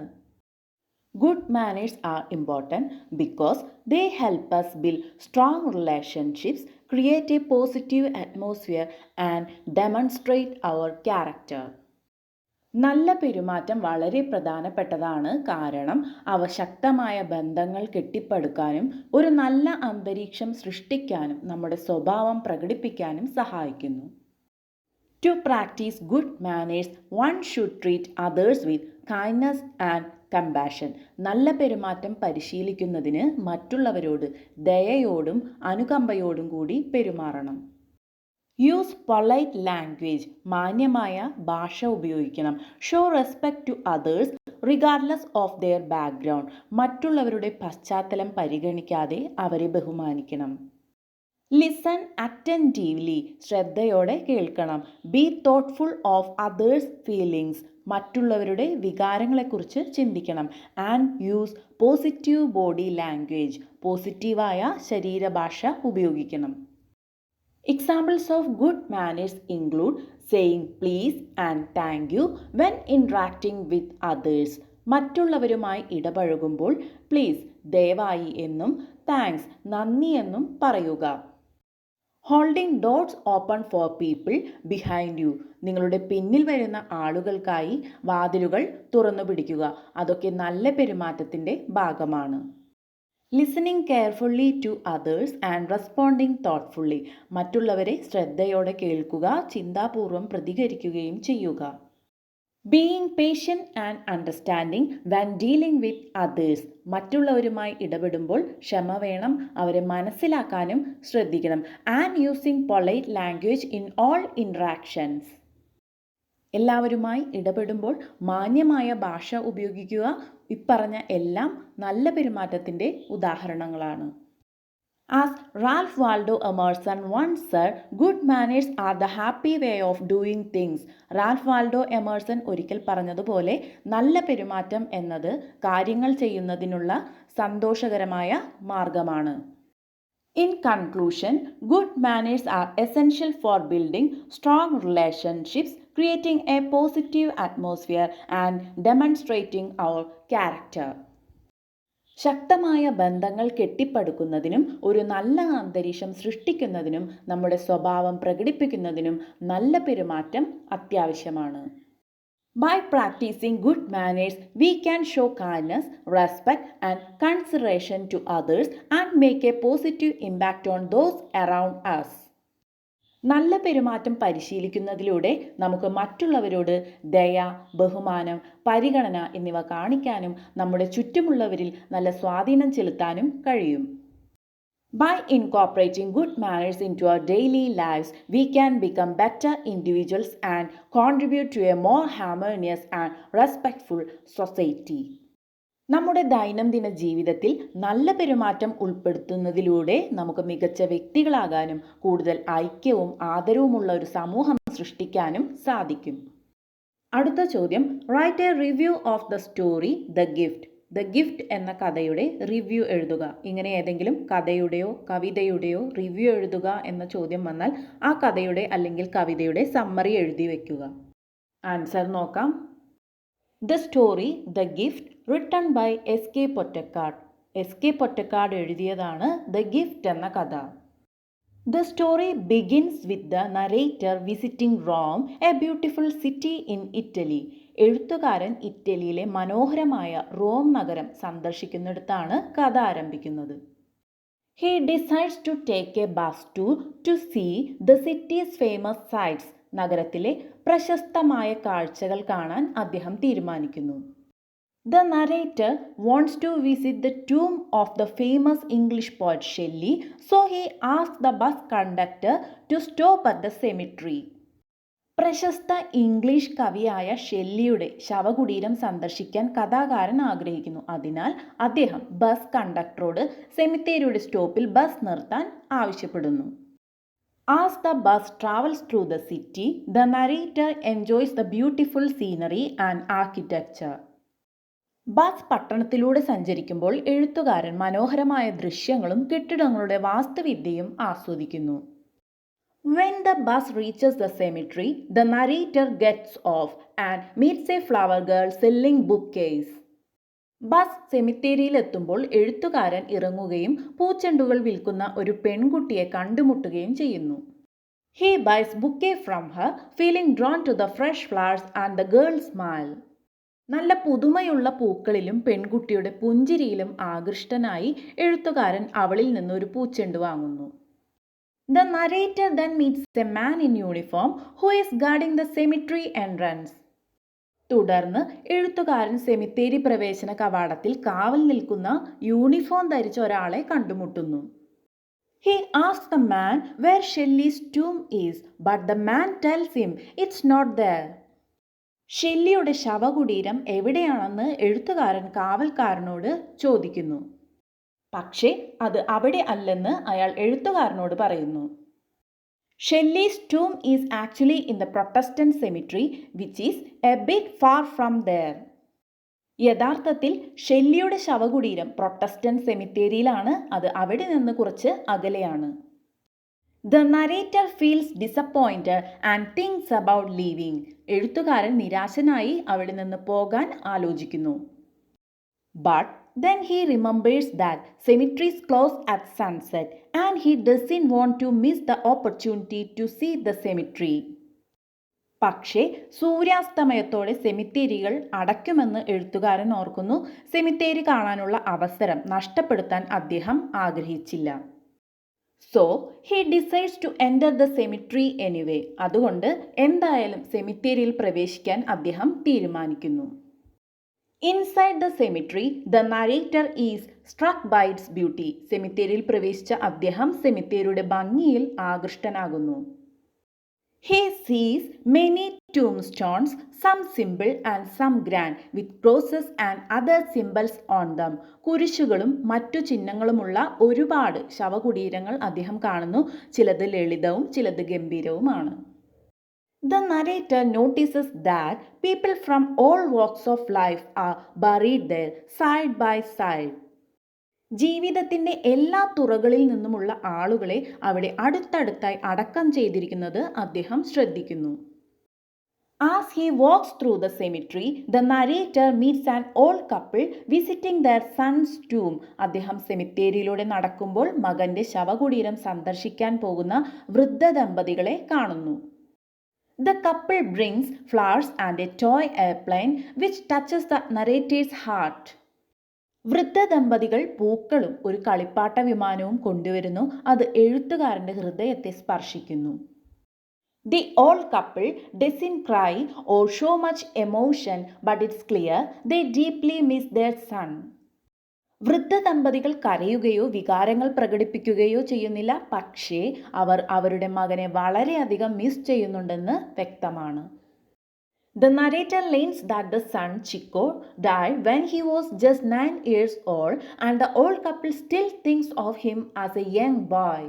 Good manners are important because they help us build strong relationships, create a positive atmosphere and demonstrate our character. നല്ല പെരുമാറ്റം വളരെ പ്രധാനപ്പെട്ടതാണ്, കാരണം അവ ശക്തമായ ബന്ധങ്ങൾ കെട്ടിപ്പടുക്കാനും ഒരു നല്ല അന്തരീക്ഷം സൃഷ്ടിക്കാനും നമ്മുടെ സ്വഭാവം പ്രകടിപ്പിക്കാനും സഹായിക്കുന്നു. To practice good manners, one should treat others with kindness and compassion. നല്ല പെരുമാറ്റം പരിശീലിക്കുന്നതിന് മറ്റുള്ളവരോട് ദയയോടും അനുകമ്പയോടും കൂടി പെരുമാറണം. Use polite language. മാന്യമായ ഭാഷ ഉപയോഗിക്കണം. Show respect to others regardless of their background. മറ്റുള്ളവരുടെ പശ്ചാത്തലം പരിഗണിക്കാതെ അവരെ ബഹുമാനിക്കണം. Listen attentively. ശ്രദ്ധയോടെ കേൾക്കണം. Be thoughtful of others feelings. മറ്റുള്ളവരുടെ വികാരങ്ങളെക്കുറിച്ച് ചിന്തിക്കണം. And use positive body language. പോസിറ്റീവായ ശരീരഭാഷ ഉപയോഗിക്കണം. Examples of good manners include saying please and thank you when interacting with others. മറ്റുള്ളവരുമായി ഇടപഴകുമ്പോൾ പ്ലീസ് ദയവായി എന്നും താങ്ക്സ് നന്ദി എന്നും പറയുക. Holding doors open for people behind you. നിങ്ങളുടെ പിന്നിൽ വരുന്ന ആളുകൾക്കായി വാതിലുകൾ തുറന്നു പിടിക്കുക. അതൊക്കെ നല്ല പെരുമാറ്റത്തിൻ്റെ ഭാഗമാണ്. Listening carefully to others and responding thoughtfully. മറ്റുള്ളവരെ ശ്രദ്ധയോടെ കേൾക്കുക, ചിന്താപൂർവം പ്രതികരിക്കുകയും ചെയ്യുക. Being patient and understanding when dealing with others. മറ്റുള്ളവരുമായി ഇടപെടുമ്പോൾ ക്ഷമ വേണം, അവരെ മനസ്സിലാക്കാനും ശ്രദ്ധിക്കണം. And using polite language in all interactions. എല്ലാവരുമായി ഇടപെടുമ്പോൾ മാന്യമായ ഭാഷ ഉപയോഗിക്കുക. ഇപ്പറഞ്ഞ എല്ലാം നല്ല പെരുമാറ്റത്തിൻ്റെ ഉദാഹരണങ്ങളാണ്. As Ralph Waldo Emerson once said, good manners are the happy way of doing things. Ralph Waldo Emerson ഒരിക്കൽ പറഞ്ഞതുപോലെ നല്ല പെരുമാറ്റം എന്നത് കാര്യങ്ങൾ ചെയ്യുന്നതിനുള്ള സന്തോഷകരമായ മാർഗമാണ്. In conclusion, good manners are essential for building strong relationships, creating a positive atmosphere and demonstrating our character. ശക്തമായ ബന്ധങ്ങൾ കെട്ടിപ്പടുക്കുന്നതിനും ഒരു നല്ല അന്തരീക്ഷം സൃഷ്ടിക്കുന്നതിനും നമ്മുടെ സ്വഭാവം പ്രകടിപ്പിക്കുന്നതിനും നല്ല പെരുമാറ്റം അത്യാവശ്യമാണ്. By practicing good manners, we can show kindness, respect and consideration to others and make a positive impact on those around us. നല്ല പെരുമാറ്റം പരിശീലിക്കുന്നതിലൂടെ നമുക്ക് മറ്റുള്ളവരോട് ദയ, ബഹുമാനം, പരിഗണന എന്നിവ കാണിക്കാനും നമ്മുടെ ചുറ്റുമുള്ളവരിൽ നല്ല സ്വാധീനം ചെലുത്താനും കഴിയും. By incorporating good manners into our daily lives, we can become better individuals and contribute to a more harmonious and respectful society. നമ്മുടെ ദൈനംദിന ജീവിതത്തിൽ നല്ല പെരുമാറ്റം ഉൾപ്പെടുത്തുന്നതിലൂടെ നമുക്ക് മികച്ച വ്യക്തികളാകാനും കൂടുതൽ ഐക്യവും ആദരവുമുള്ള ഒരു സമൂഹം സൃഷ്ടിക്കാനും സാധിക്കും. അടുത്ത ചോദ്യം, write A review of the story the gift. The gift എന്ന കഥയുടെ റിവ്യൂ എഴുതുക. ഇങ്ങനെ ഏതെങ്കിലും കഥയുടെയോ കവിതയുടെയോ റിവ്യൂ എഴുതുക എന്ന ചോദ്യം വന്നാൽ ആ കഥയുടെ അല്ലെങ്കിൽ കവിതയുടെ സമ്മറി എഴുതി വയ്ക്കുക. ആൻസർ നോക്കാം. The story the gift written by S K Pottekkatt. S K Pottekkatt എഴുതിയതാണ് ദ ഗിഫ്റ്റ് എന്ന കഥ. The story begins with the narrator visiting Rome, a beautiful city in Italy. എഴുത്തുകാരൻ ഇറ്റലിയിലെ മനോഹരമായ റോം നഗരം സന്ദർശിക്കുന്നിടത്താണ് കഥ ആരംഭിക്കുന്നത്. He decides to take a bus tour to see the city's famous sights. നഗരത്തിലെ പ്രശസ്തമായ കാഴ്ചകൾ കാണാൻ അദ്ദേഹം തീരുമാനിക്കുന്നു. The narrator wants to visit the tomb of the famous English poet Shelley, so he asks the bus conductor to stop at the cemetery. പ്രശസ്ത English കവിയായ ഷെല്ലിയുടെ ശവകുടീരം സന്ദർശിക്കാൻ കഥാകാരൻ ആഗ്രഹിക്കുന്നു. അതിനാൽ അദ്ദേഹം ബസ് കണ്ടക്ടറോട് സെമിത്തേരിയുടെ സ്റ്റോപ്പിൽ ബസ് നിർത്താൻ ആവശ്യപ്പെടുന്നു. As the bus travels through the city, the narrator enjoys the beautiful scenery and architecture. Bus പട്ടണത്തിലൂടെ സഞ്ചരിക്കുമ്പോൾ എഴുത്തുകാരൻ മനോഹരമായ ദൃശ്യങ്ങളും കെട്ടിടങ്ങളുടെ വാസ്തുവിദ്യയും ആസ്വദിക്കുന്നു. When the bus reaches the cemetery, the narrator gets off and meets a flower girl selling bouquets. Bus സെമിത്തേരിയിൽ എത്തുമ്പോൾ എഴുത്തുകാരൻ ഇറങ്ങുകയും പൂച്ചെണ്ടുകൾ വിൽക്കുന്ന ഒരു പെൺകുട്ടിയെ കണ്ടുമുട്ടുകയും ചെയ്യുന്നു. He buys bouquet from her, feeling drawn to the fresh flowers and the girl's smile. നല്ല പുതുമയുള്ള പൂക്കളിലും പെൺകുട്ടിയുടെ പുഞ്ചിരിയിലും ആകൃഷ്ടനായി എഴുത്തുകാരൻ അവളിൽ നിന്ന് ഒരു പൂച്ചെണ്ട് വാങ്ങുന്നു. The narrator then meets a man in uniform who is guarding the cemetery entrance. തുടർന്ന് എഴുത്തുകാരൻ സെമിത്തേരി പ്രവേശന കവാടത്തിൽ കാവൽ നിൽക്കുന്ന യൂണിഫോം ധരിച്ച ഒരാളെ കണ്ടുമുട്ടുന്നു. He asks the man where Shelley's tomb is, but the man tells him it's not there. ഷെല്ലിയുടെ ശവകുടീരം എവിടെയാണെന്ന് എഴുത്തുകാരൻ കാവൽക്കാരനോട് ചോദിക്കുന്നു. പക്ഷേ അത് അവിടെ അല്ലെന്ന് അയാൾ എഴുത്തുകാരനോട് പറയുന്നു. Shelley's tomb is actually in the Protestant cemetery, which is a bit far from there. യഥാർത്ഥത്തിൽ ഷെല്ലിയുടെ ശവകുടീരം പ്രൊട്ടസ്റ്റന്റ് സെമിത്തേരിയിലാണ്. അത് അവിടെ നിന്ന് കുറച്ച് അകലെയാണ്. The narrator feels disappointed and thinks about leaving. എഴുത്തുകാരൻ നിരാശനായി അവിടെ നിന്ന് പോകാൻ ആലോചിക്കുന്നു. But then he remembers that cemeteries close at sunset and he doesn't want to miss the opportunity to see the cemetery. പക്ഷേ സൂര്യാസ്തമയത്തോടെ സെമിത്തേരികൾ അടയ്ക്കുമെന്ന് എഴുത്തുകാരൻ ഓർക്കുന്നു. സെമിത്തേരി കാണാനുള്ള അവസരം നഷ്ടപ്പെടുത്താൻ അദ്ദേഹം ആഗ്രഹിച്ചില്ല. So he decides to enter the cemetery anyway. അതുകൊണ്ട് എന്തായാലും സെമിത്തേരിയിൽ പ്രവേശിക്കാൻ അദ്ദേഹം തീരുമാനിക്കുന്നു. Inside the cemetery, the narrator is struck by its beauty. സെമിത്തേരിയിൽ പ്രവേശിച്ച അദ്ദേഹം സെമിത്തേരിയുടെ ഭംഗിയിൽ ആകൃഷ്ടനാകുന്നു. He sees many tombstones, some simple and some grand, with crosses and other symbols on them. കുരിശുകളും മറ്റു ചിഹ്നങ്ങളുമുള്ള ഒരുപാട് ശവകുടീരങ്ങൾ അദ്ദേഹം കാണുന്നു. ചിലത് ലളിതവും ചിലത് ഗംഭീരവുമാണ്. The narrator notices that people from all walks of life are buried there, side by side. ജീവിതത്തിൻ്റെ എല്ലാ തുറകളിൽ നിന്നുമുള്ള ആളുകളെ അവിടെ അടുത്തടുത്തായി അടക്കം ചെയ്തിരിക്കുന്നത് അദ്ദേഹം ശ്രദ്ധിക്കുന്നു. As he walks through the cemetery, the narrator meets an old couple visiting their son's tomb. അദ്ദേഹം സെമിത്തേരിയിലൂടെ നടക്കുമ്പോൾ മകന്റെ ശവകുടീരം സന്ദർശിക്കാൻ പോകുന്ന വൃദ്ധ ദമ്പതികളെ കാണുന്നു. The couple brings flowers and a toy airplane which touches the narrator's heart. വൃദ്ധ ദമ്പതികൾ പൂക്കളും ഒരു കളിപ്പാട്ട വിമാനവും കൊണ്ടുവരുന്നു. അത് എഴുത്തുകാരൻ്റെ ഹൃദയത്തെ സ്പർശിക്കുന്നു. The old couple doesn't cry or show much emotion, but it's clear they deeply miss their son. വൃദ്ധ ദമ്പതികൾ കരയുകയോ വികാരങ്ങൾ പ്രകടിപ്പിക്കുകയോ ചെയ്യുന്നില്ല. പക്ഷേ അവർ അവരുടെ മകനെ വളരെയധികം മിസ് ചെയ്യുന്നുണ്ടെന്ന് വ്യക്തമാണ്. The narrator learns that the son Chico died when he was just 9 years old and the old couple still thinks of him as a young boy.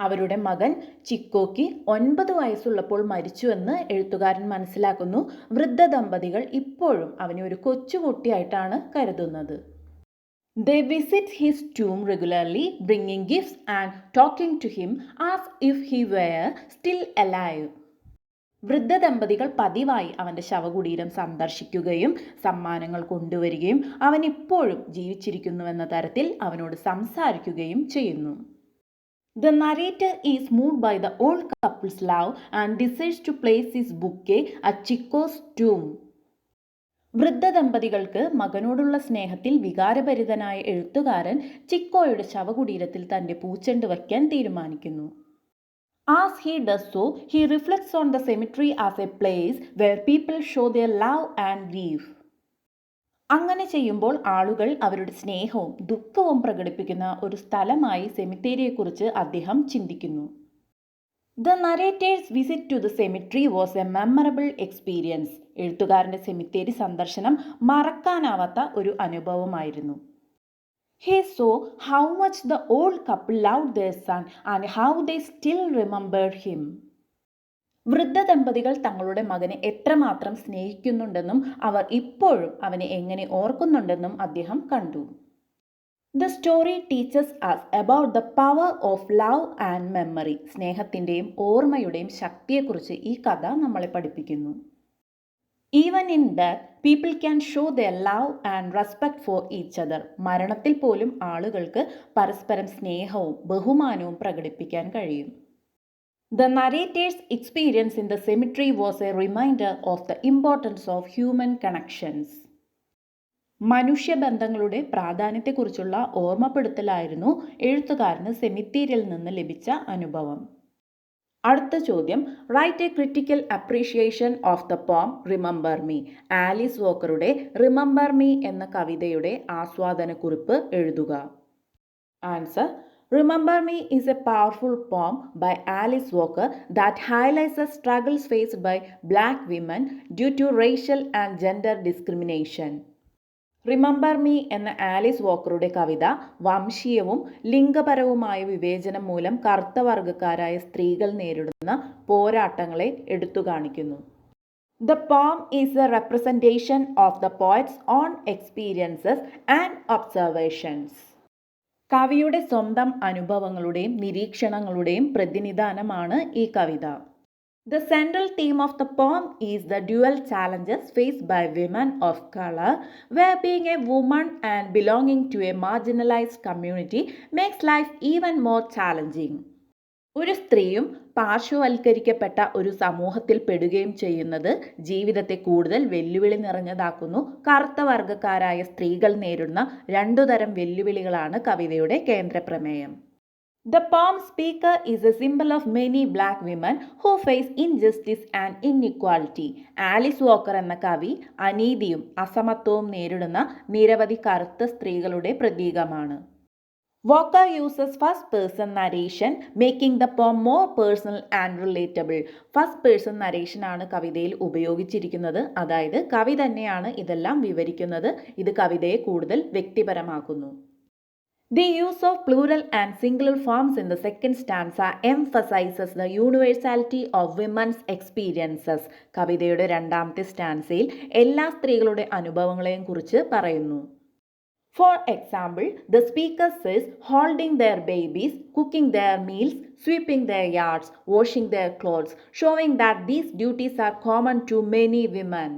അവരുടെ മകൻ ചിക്കോയ്ക്ക് 9 വയസ്സുള്ളപ്പോൾ മരിച്ചുവെന്ന് എഴുത്തുകാരൻ മനസ്സിലാക്കുന്നു. വൃദ്ധ ദമ്പതികൾ ഇപ്പോഴും അവനെ ഒരു കൊച്ചുകുട്ടിയായിട്ടാണ് കരുതുന്നത്. They visit his tomb regularly, bringing gifts and talking to him as if he were still alive. വൃദ്ധ ദമ്പതികൾ പതിവായി അവൻ്റെ ശവകുടീരം സന്ദർശിക്കുകയും സമ്മാനങ്ങൾ കൊണ്ടുവരികയും അവൻ ഇപ്പോഴും ജീവിച്ചിരിക്കുന്നുവെന്ന തരത്തിൽ അവനോട് സംസാരിക്കുകയും ചെയ്യുന്നു. The narrator is moved by the old couple's love and decides to place his bouquet at Chico's tomb. വൃദ്ധദമ്പതികൾക്ക് മകനോടുള്ള സ്നേഹത്തിൽ വികാരഭരിതനായ എഴുത്തുകാരൻ ചിക്കോയുടെ ശവകുടീരത്തിൽ തന്റെ പൂച്ചെണ്ട് വയ്ക്കാൻ തീരുമാനിക്കുന്നു. As he does so, he reflects on the cemetery as a place where people show their love and grief. അങ്ങനെ ചെയ്യുമ്പോൾ ആളുകൾ അവരുടെ സ്നേഹവും ദുഃഖവും പ്രകടിപ്പിക്കുന്ന ഒരു സ്ഥലമായി സെമിത്തേരിയെക്കുറിച്ച് അദ്ദേഹം ചിന്തിക്കുന്നു. The narrator's visit to the cemetery was a memorable experience. എഴുത്തുകാരൻ്റെ സെമിത്തേരി സന്ദർശനം മറക്കാനാവാത്ത ഒരു അനുഭവമായിരുന്നു. He saw how much the old couple loved their son and how they still remembered him. വൃദ്ധദമ്പതികൾ തങ്ങളുടെ മകനെ എത്രമാത്രം സ്നേഹിക്കുന്നുണ്ടെന്നും അവർ ഇപ്പോഴും അവനെ എങ്ങനെ ഓർക്കുന്നുണ്ടെന്നും അദ്ദേഹം കണ്ടു. The story teaches us about the power of love and memory. സ്നേഹത്തിൻ്റെയും ഓർമ്മയുടെയും ശക്തിയെക്കുറിച്ച് ഈ കഥ നമ്മളെ പഠിപ്പിക്കുന്നു. Even in death, people can show their love and respect for each other. മരണത്തിൽ പോലും ആളുകൾക്ക് പരസ്പരം സ്നേഹവും ബഹുമാനവും പ്രകടിപ്പിക്കാൻ കഴിയും. The narrator's experience in the cemetery was a reminder of the importance of human connections. മനുഷ്യബന്ധങ്ങളുടെ പ്രാധാന്യത്തെക്കുറിച്ചുള്ള ഓർമ്മപ്പെടുത്തലായിരുന്നു എഴുത്തുകാരന് സെമിത്തേരിയിൽ നിന്ന് ലഭിച്ച അനുഭവം. അടുത്ത ചോദ്യം, write a critical appreciation of the poem remember me. Alice വോക്കറുടെ റിമെമ്പർ മീ എന്ന കവിതയുടെ ആസ്വാദനക്കുറിപ്പ് എഴുതുക. Answer: Remember Me is a powerful poem by Alice Walker that highlights the struggles faced by black women due to racial and gender discrimination. Remember me എന്ന Alice വോക്കറുടെ കവിത വംശീയവും ലിംഗപരവുമായ വിവേചനം മൂലം കറുത്ത വർഗ്ഗക്കാരായ സ്ത്രീകൾ നേരിടുന്ന പോരാട്ടങ്ങളെ എടുത്തുകാണിക്കുന്നു. The poem is a representation of the poet's own experiences and observations. കവിയുടെ സ്വന്തം അനുഭവങ്ങളുടെയും നിരീക്ഷണങ്ങളുടെയും പ്രതിനിധാനമാണ് ഈ കവിത. The central theme of the poem is the dual challenges faced by women of color, where being a woman and belonging to a marginalized community makes life even more challenging. ഒരു സ്ത്രീയും പാർശ്വവൽക്കരിക്കപ്പെട്ട ഒരു സമൂഹത്തിൽ പെടുകയും ചെയ്യുന്നത് ജീവിതത്തെ കൂടുതൽ വെല്ലുവിളി നിറഞ്ഞതാക്കുന്നു. കറുത്ത വർഗ്ഗക്കാരായ സ്ത്രീകൾ നേരിടുന്ന രണ്ടുതരം വെല്ലുവിളികളാണ് കവിതയുടെ കേന്ദ്രപ്രമേയം. The poem speaker is a symbol of many black women who face injustice and inequality. Alice Walker എന്ന കവി അനീതിയും അസമത്വവും നേരിടുന്ന നിരവധി കറുത്ത സ്ത്രീകളുടെ പ്രതീകമാണ്. Walker uses first person narration, making the poem more personal and relatable. First person narration ആണ് കവിതയിൽ ഉപയോഗിച്ചിരിക്കുന്നത്. അതായത് കവി തന്നെയാണ് ഇതെല്ലാം വിവരിക്കുന്നത്. ഇത് കവിതയെ കൂടുതൽ വ്യക്തിപരമാക്കുന്നു. The use of plural and singular forms in the second stanza emphasizes the universality of women's experiences. കവിതയുടെ രണ്ടാമത്തെ സ്റ്റാൻസയിൽ എല്ലാ സ്ത്രീകളുടെ അനുഭവങ്ങളെയും കുറിച്ച് പറയുന്നു. For example, the speaker says holding their babies, cooking their meals, sweeping their yards, washing their clothes, showing that these duties are common to many women.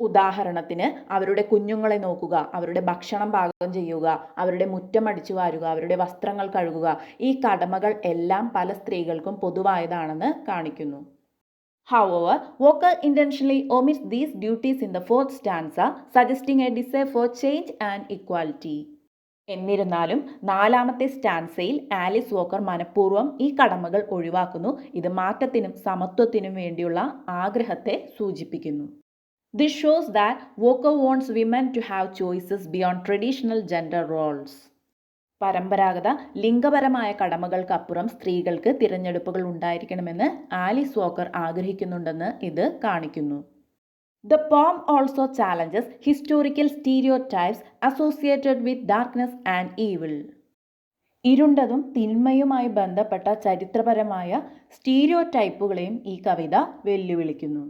ഉദാഹരണത്തിന് അവരുടെ കുഞ്ഞുങ്ങളെ നോക്കുക, അവരുടെ ഭക്ഷണം പാകം ചെയ്യുക, അവരുടെ മുറ്റം അടിച്ചു വാരുക, അവരുടെ വസ്ത്രങ്ങൾ കഴുകുക, ഈ കടമകൾ എല്ലാം പല സ്ത്രീകൾക്കും പൊതുവായതാണെന്ന് കാണിക്കുന്നു. However, Walker intentionally omits these duties in the fourth stanza, suggesting a desire for change and equality. എന്നിരുന്നാലും നാലാമത്തെ സ്റ്റാൻസയിൽ ആലിസ് വോക്കർ മനഃപൂർവ്വം ഈ കടമകൾ ഒഴിവാക്കുന്നു. ഇത് മാറ്റത്തിനും സമത്വത്തിനും വേണ്ടിയുള്ള ആഗ്രഹത്തെ സൂചിപ്പിക്കുന്നു. This shows that Walker wants women to have choices beyond traditional gender roles. പരമ്പരാഗത ലിംഗപരമായ കടമകൾക്കപ്പുറം സ്ത്രീകൾക്ക് തിരഞ്ഞെടുപ്പുകൾ ഉണ്ടായിരിക്കണമെന്ന് ആലിസ് വോക്കർ ആഗ്രഹിക്കുന്നുണ്ടെന്ന് ഇത് കാണിക്കുന്നു. The poem also challenges historical stereotypes associated with darkness and evil. ഇരുണ്ടതും തിന്മയുമായി ബന്ധപ്പെട്ട ചരിത്രപരമായ സ്റ്റീരിയോടൈപ്പുകളെയും ഈ കവിത വെല്ലുവിളിക്കുന്നു.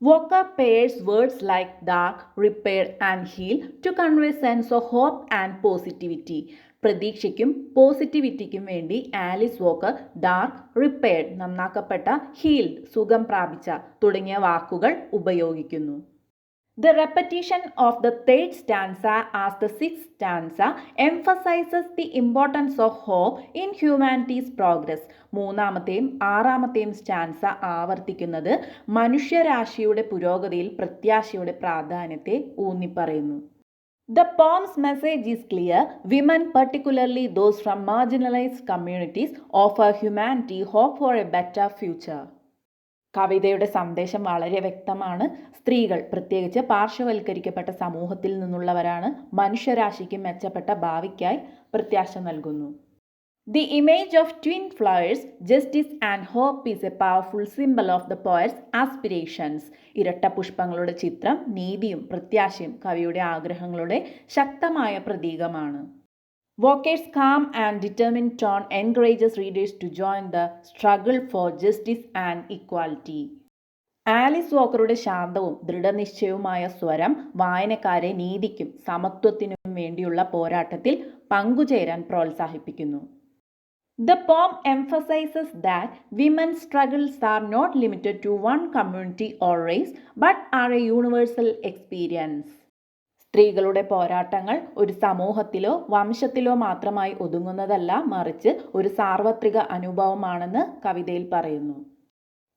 Walker pairs words like dark, repair and heal to convey sense of hope and positivity. പ്രതീക്ഷയ്ക്കും പോസിറ്റിവിറ്റിക്കും വേണ്ടി ആലിസ് വോക്കർ ഡാർക്ക്, റിപ്പയർഡ് നന്നാക്കപ്പെട്ട, healed സുഖം പ്രാപിച്ച തുടങ്ങിയ വാക്കുകൾ ഉപയോഗിക്കുന്നു. The repetition of the third stanza as the sixth stanza emphasizes the importance of hope in humanity's progress. മൂന്നാമത്തെയും ആറാമത്തെയും സ്റ്റാൻസ ആവർത്തിക്കുന്നത് മനുഷ്യരാശിയുടെ പുരോഗതിയിൽ പ്രത്യാശയുടെ പ്രാധാന്യത്തെ ഊന്നിപ്പറയുന്നു. The poem's message is clear. Women, particularly those from marginalized communities, offer humanity hope for a better future. കവിതയുടെ സന്ദേശം വളരെ വ്യക്തമാണ്. സ്ത്രീകൾ, പ്രത്യേകിച്ച് പാർശ്വവൽക്കരിക്കപ്പെട്ട സമൂഹത്തിൽ നിന്നുള്ളവരാണ്, മനുഷ്യരാശിക്ക് മെച്ചപ്പെട്ട ഭാവിക്കായി പ്രത്യാശ നൽകുന്നു. The image of twin flowers, justice and hope is a powerful symbol of the poet's aspirations. ഇരട്ട പുഷ്പങ്ങളുടെ ചിത്രം നീതിയും പ്രത്യാശയും കവിയുടെ ആഗ്രഹങ്ങളുടെ ശക്തമായ പ്രതീകമാണ്. Walker's calm and determined tone encourages readers to join the struggle for justice and equality. Alice വോക്കറുടെ ശാന്തവും ദൃഢനിശ്ചയവുമായ സ്വരം വായനക്കാരെ നീതിക്കും സമത്വത്തിനും വേണ്ടിയുള്ള പോരാട്ടത്തിൽ പങ്കുചേരാൻ പ്രോത്സാഹിപ്പിക്കുന്നു. The poem emphasizes that women's struggles are not limited to one community or race, but are a universal experience. സ്ത്രീകളുടെ പോരാട്ടങ്ങൾ ഒരു സമൂഹത്തിലോ വംശത്തിലോ മാത്രമായി ഒതുങ്ങുന്നതല്ല, മറിച്ച് ഒരു സാർവത്രിക അനുഭവമാണെന്ന് കവിതയിൽ പറയുന്നു.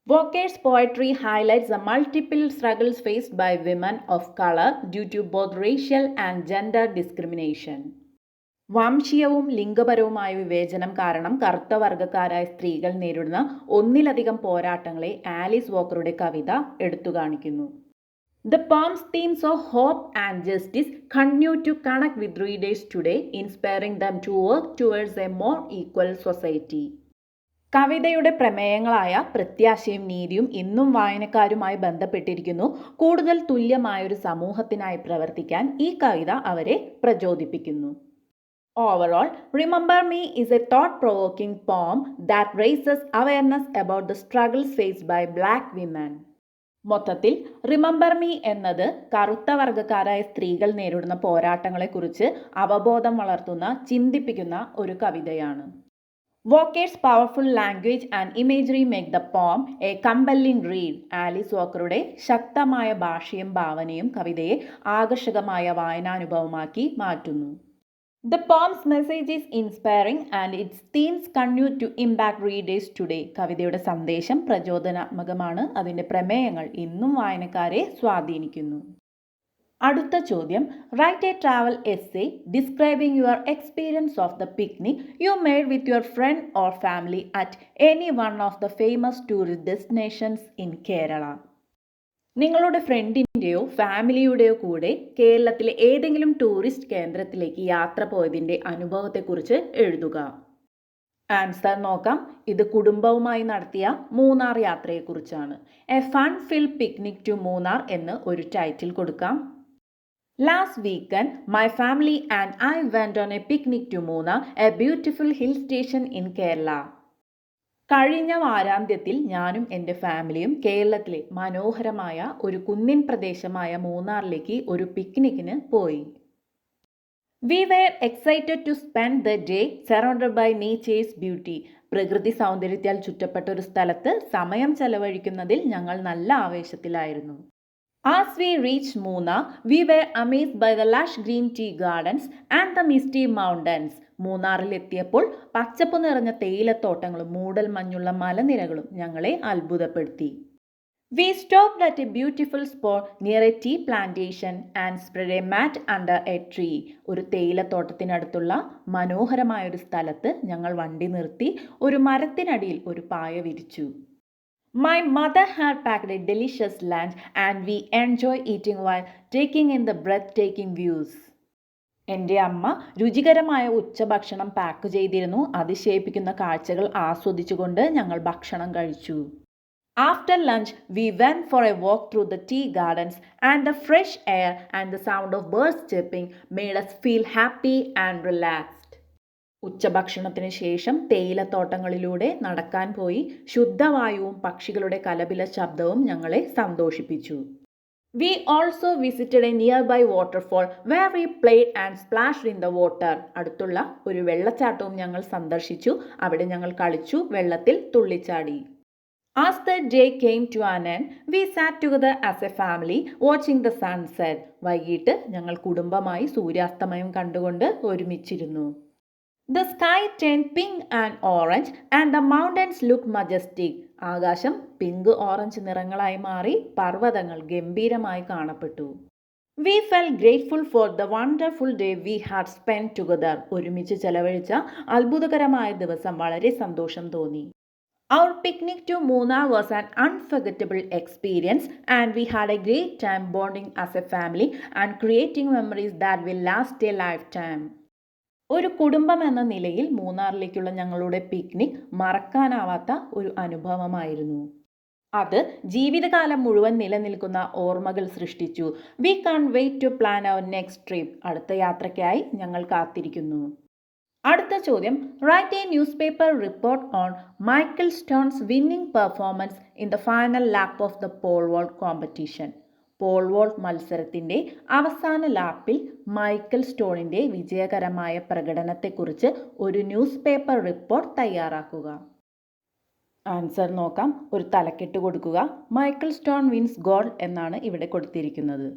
Walker's poetry highlights the multiple struggles faced by women of color due to both racial and gender discrimination. വംശീയവും ലിംഗപരവുമായ വിവേചനം കാരണം കറുത്ത വർഗ്ഗക്കാരായ സ്ത്രീകൾ നേരിടുന്ന ഒന്നിലധികം പോരാട്ടങ്ങളെ ആലിസ് വോക്കറുടെ കവിത എടുത്തുകാണിക്കുന്നു. The poem's themes of hope and justice continue to connect with readers today, inspiring them to work towards a more equal society. കവിതയുടെ പ്രമേയങ്ങളായ പ്രത്യാശയും നീതിയും ഇന്നും വായനക്കാരുമായി ബന്ധപ്പെട്ടിരിക്കുന്നു. കൂടുതൽ തുല്യമായൊരു സമൂഹത്തിനായി പ്രവർത്തിക്കാൻ ഈ കവിത അവരെ പ്രചോദിപ്പിക്കുന്നു. Overall, Remember Me is a thought-provoking poem that raises awareness about the struggles faced by Black women. മൊത്തത്തിൽ റിമെമ്പർ മീ എന്നത് കറുത്ത വർഗ്ഗക്കാരായ സ്ത്രീകൾ നേരിടുന്ന പോരാട്ടങ്ങളെക്കുറിച്ച് അവബോധം വളർത്തുന്ന, ചിന്തിപ്പിക്കുന്ന ഒരു കവിതയാണ്. Walker's powerful language and imagery make the poem a compelling read. Alice വോക്കറുടെ ശക്തമായ ഭാഷയും ഭാവനയും കവിതയെ ആകർഷകമായ വായനാനുഭവമാക്കി മാറ്റുന്നു. The poem's message is inspiring and its themes continue to impact readers today. കവിതയുടെ സന്ദേശം പ്രചോദനാത്മകമാണ്, അതിൻ്റെ പ്രമേയങ്ങൾ ഇന്നും വായനക്കാരെ സ്വാധീനിക്കുന്നു. അടുത്ത ചോദ്യം, write A travel essay describing your experience of the picnic you made with your friend or family at any one of the famous tourist destinations in Kerala. നിങ്ങളുടെ ഫ്രണ്ടിൻ്റെയോ ഫാമിലിയുടെയോ കൂടെ കേരളത്തിലെ ഏതെങ്കിലും ടൂറിസ്റ്റ് കേന്ദ്രത്തിലേക്ക് യാത്ര പോയതിൻ്റെ അനുഭവത്തെക്കുറിച്ച് എഴുതുക. ആൻസർ നോക്കാം. ഇത് കുടുംബവുമായി നടത്തിയ മൂന്നാർ യാത്രയെക്കുറിച്ചാണ്. A fun fill picnic to Munnar എന്ന് ഒരു ടൈറ്റിൽ കൊടുക്കാം. Last weekend my family and I went on a picnic to Munnar, a beautiful hill station in Kerala. കഴിഞ്ഞ വാരാന്ത്യത്തിൽ ഞാനും എൻ്റെ ഫാമിലിയും കേരളത്തിലെ മനോഹരമായ ഒരു കുന്നിൻ പ്രദേശമായ മൂന്നാറിലേക്ക് ഒരു പിക്നിക്കിന് പോയി. We were excited to spend the day surrounded by nature's beauty. പ്രകൃതി സൗന്ദര്യത്താൽ ചുറ്റപ്പെട്ട ഒരു സ്ഥലത്ത് സമയം ചെലവഴിക്കുന്നതിൽ ഞങ്ങൾ നല്ല ആവേശത്തിലായിരുന്നു. As we reached Munnar, we were amazed by the lush green tea gardens and the misty mountains. മൂന്നാറിൽ എത്തിയപ്പോൾ പച്ചപ്പ് നിറഞ്ഞ തേയിലത്തോട്ടങ്ങളും മൂടൽ മഞ്ഞുള്ള മലനിരകളും ഞങ്ങളെ അത്ഭുതപ്പെടുത്തി. We stopped at a beautiful spot near a tea plantation and spread a mat under a tree. ഒരു തേയിലത്തോട്ടത്തിനടുത്തുള്ള മനോഹരമായ ഒരു സ്ഥലത്ത് ഞങ്ങൾ വണ്ടി നിർത്തി ഒരു മരത്തിനടിയിൽ ഒരു പായ വിരിച്ചു. My mother had packed a delicious lunch and we enjoyed eating while taking in the breathtaking views. എൻ്റെ അമ്മ രുചികരമായ ഉച്ചഭക്ഷണം പാക്ക് ചെയ്തിരുന്നു. അതിശയിപ്പിക്കുന്ന കാഴ്ചകൾ ആസ്വദിച്ചുകൊണ്ട് ഞങ്ങൾ ഭക്ഷണം കഴിച്ചു. After lunch, we went for a walk through the tea gardens and the fresh air and the sound of birds chirping made us feel happy and relaxed. ഉച്ചഭക്ഷണത്തിന് ശേഷം തേയിലത്തോട്ടങ്ങളിലൂടെ നടക്കാൻ പോയി. ശുദ്ധവായുവും പക്ഷികളുടെ കലപില ശബ്ദവും ഞങ്ങളെ സന്തോഷിപ്പിച്ചു. We also visited a nearby waterfall where we played and splashed in the water. അടുത്തുള്ള ഒരു വെള്ളച്ചാട്ടവും ഞങ്ങൾ സന്ദർശിച്ചു. അവിടെ ഞങ്ങൾ കളിച്ചു, വെള്ളത്തിൽ തുള്ളിച്ചാടി. As the day came to an end, we sat together as a family watching the sunset. വൈകിട്ട് ഞങ്ങൾ കുടുംബമായി സൂര്യാസ്തമയം കണ്ടുകൊണ്ട് ഒരുമിച്ചിരുന്നു. The sky turned pink and orange and the mountains looked majestic. ആകാശം പിങ്ക് ഓറഞ്ച് നിറങ്ങളായി മാറി പർവ്വതങ്ങൾ ഗംഭീരമായി കാണപ്പെട്ടു. We felt grateful for the wonderful day we had spent together. ഒരുമിച്ച് ചെലവഴിച്ച അത്ഭുതകരമായ ദിവസം വളരെ സന്തോഷം തോന്നി. Our picnic to Munnar was an unforgettable experience and we had a great time bonding as a family and creating memories that will last a lifetime. ഒരു കുടുംബം എന്ന നിലയിൽ മൂന്നാറിലേക്കുള്ള ഞങ്ങളുടെ പിക്നിക് മറക്കാനാവാത്ത ഒരു അനുഭവമായിരുന്നു. അത് ജീവിതകാലം മുഴുവൻ നിലനിൽക്കുന്ന ഓർമ്മകൾ സൃഷ്ടിച്ചു. We can't wait to plan our next trip. അടുത്ത യാത്രയ്ക്കായി ഞങ്ങൾ കാത്തിരിക്കുന്നു. അടുത്ത ചോദ്യം, write A news paper report on Michael stones winning performance in the final lap of the Paul volt competition. Paul volt മത്സരത്തിൻ്റെ അവസാന ലാപ്പിൽ മൈക്കിൾ സ്റ്റോണിൻ്റെ വിജയകരമായ പ്രകടനത്തെക്കുറിച്ച് ഒരു ന്യൂസ് പേപ്പർ റിപ്പോർട്ട് തയ്യാറാക്കുക. ആൻസർ നോക്കാം. ഒരു തലക്കെട്ട് കൊടുക്കുക. മൈക്കിൾ സ്റ്റോൺ വിൻസ് ഗോൾഡ് എന്നാണ് ഇവിടെ കൊടുത്തിരിക്കുന്നത്.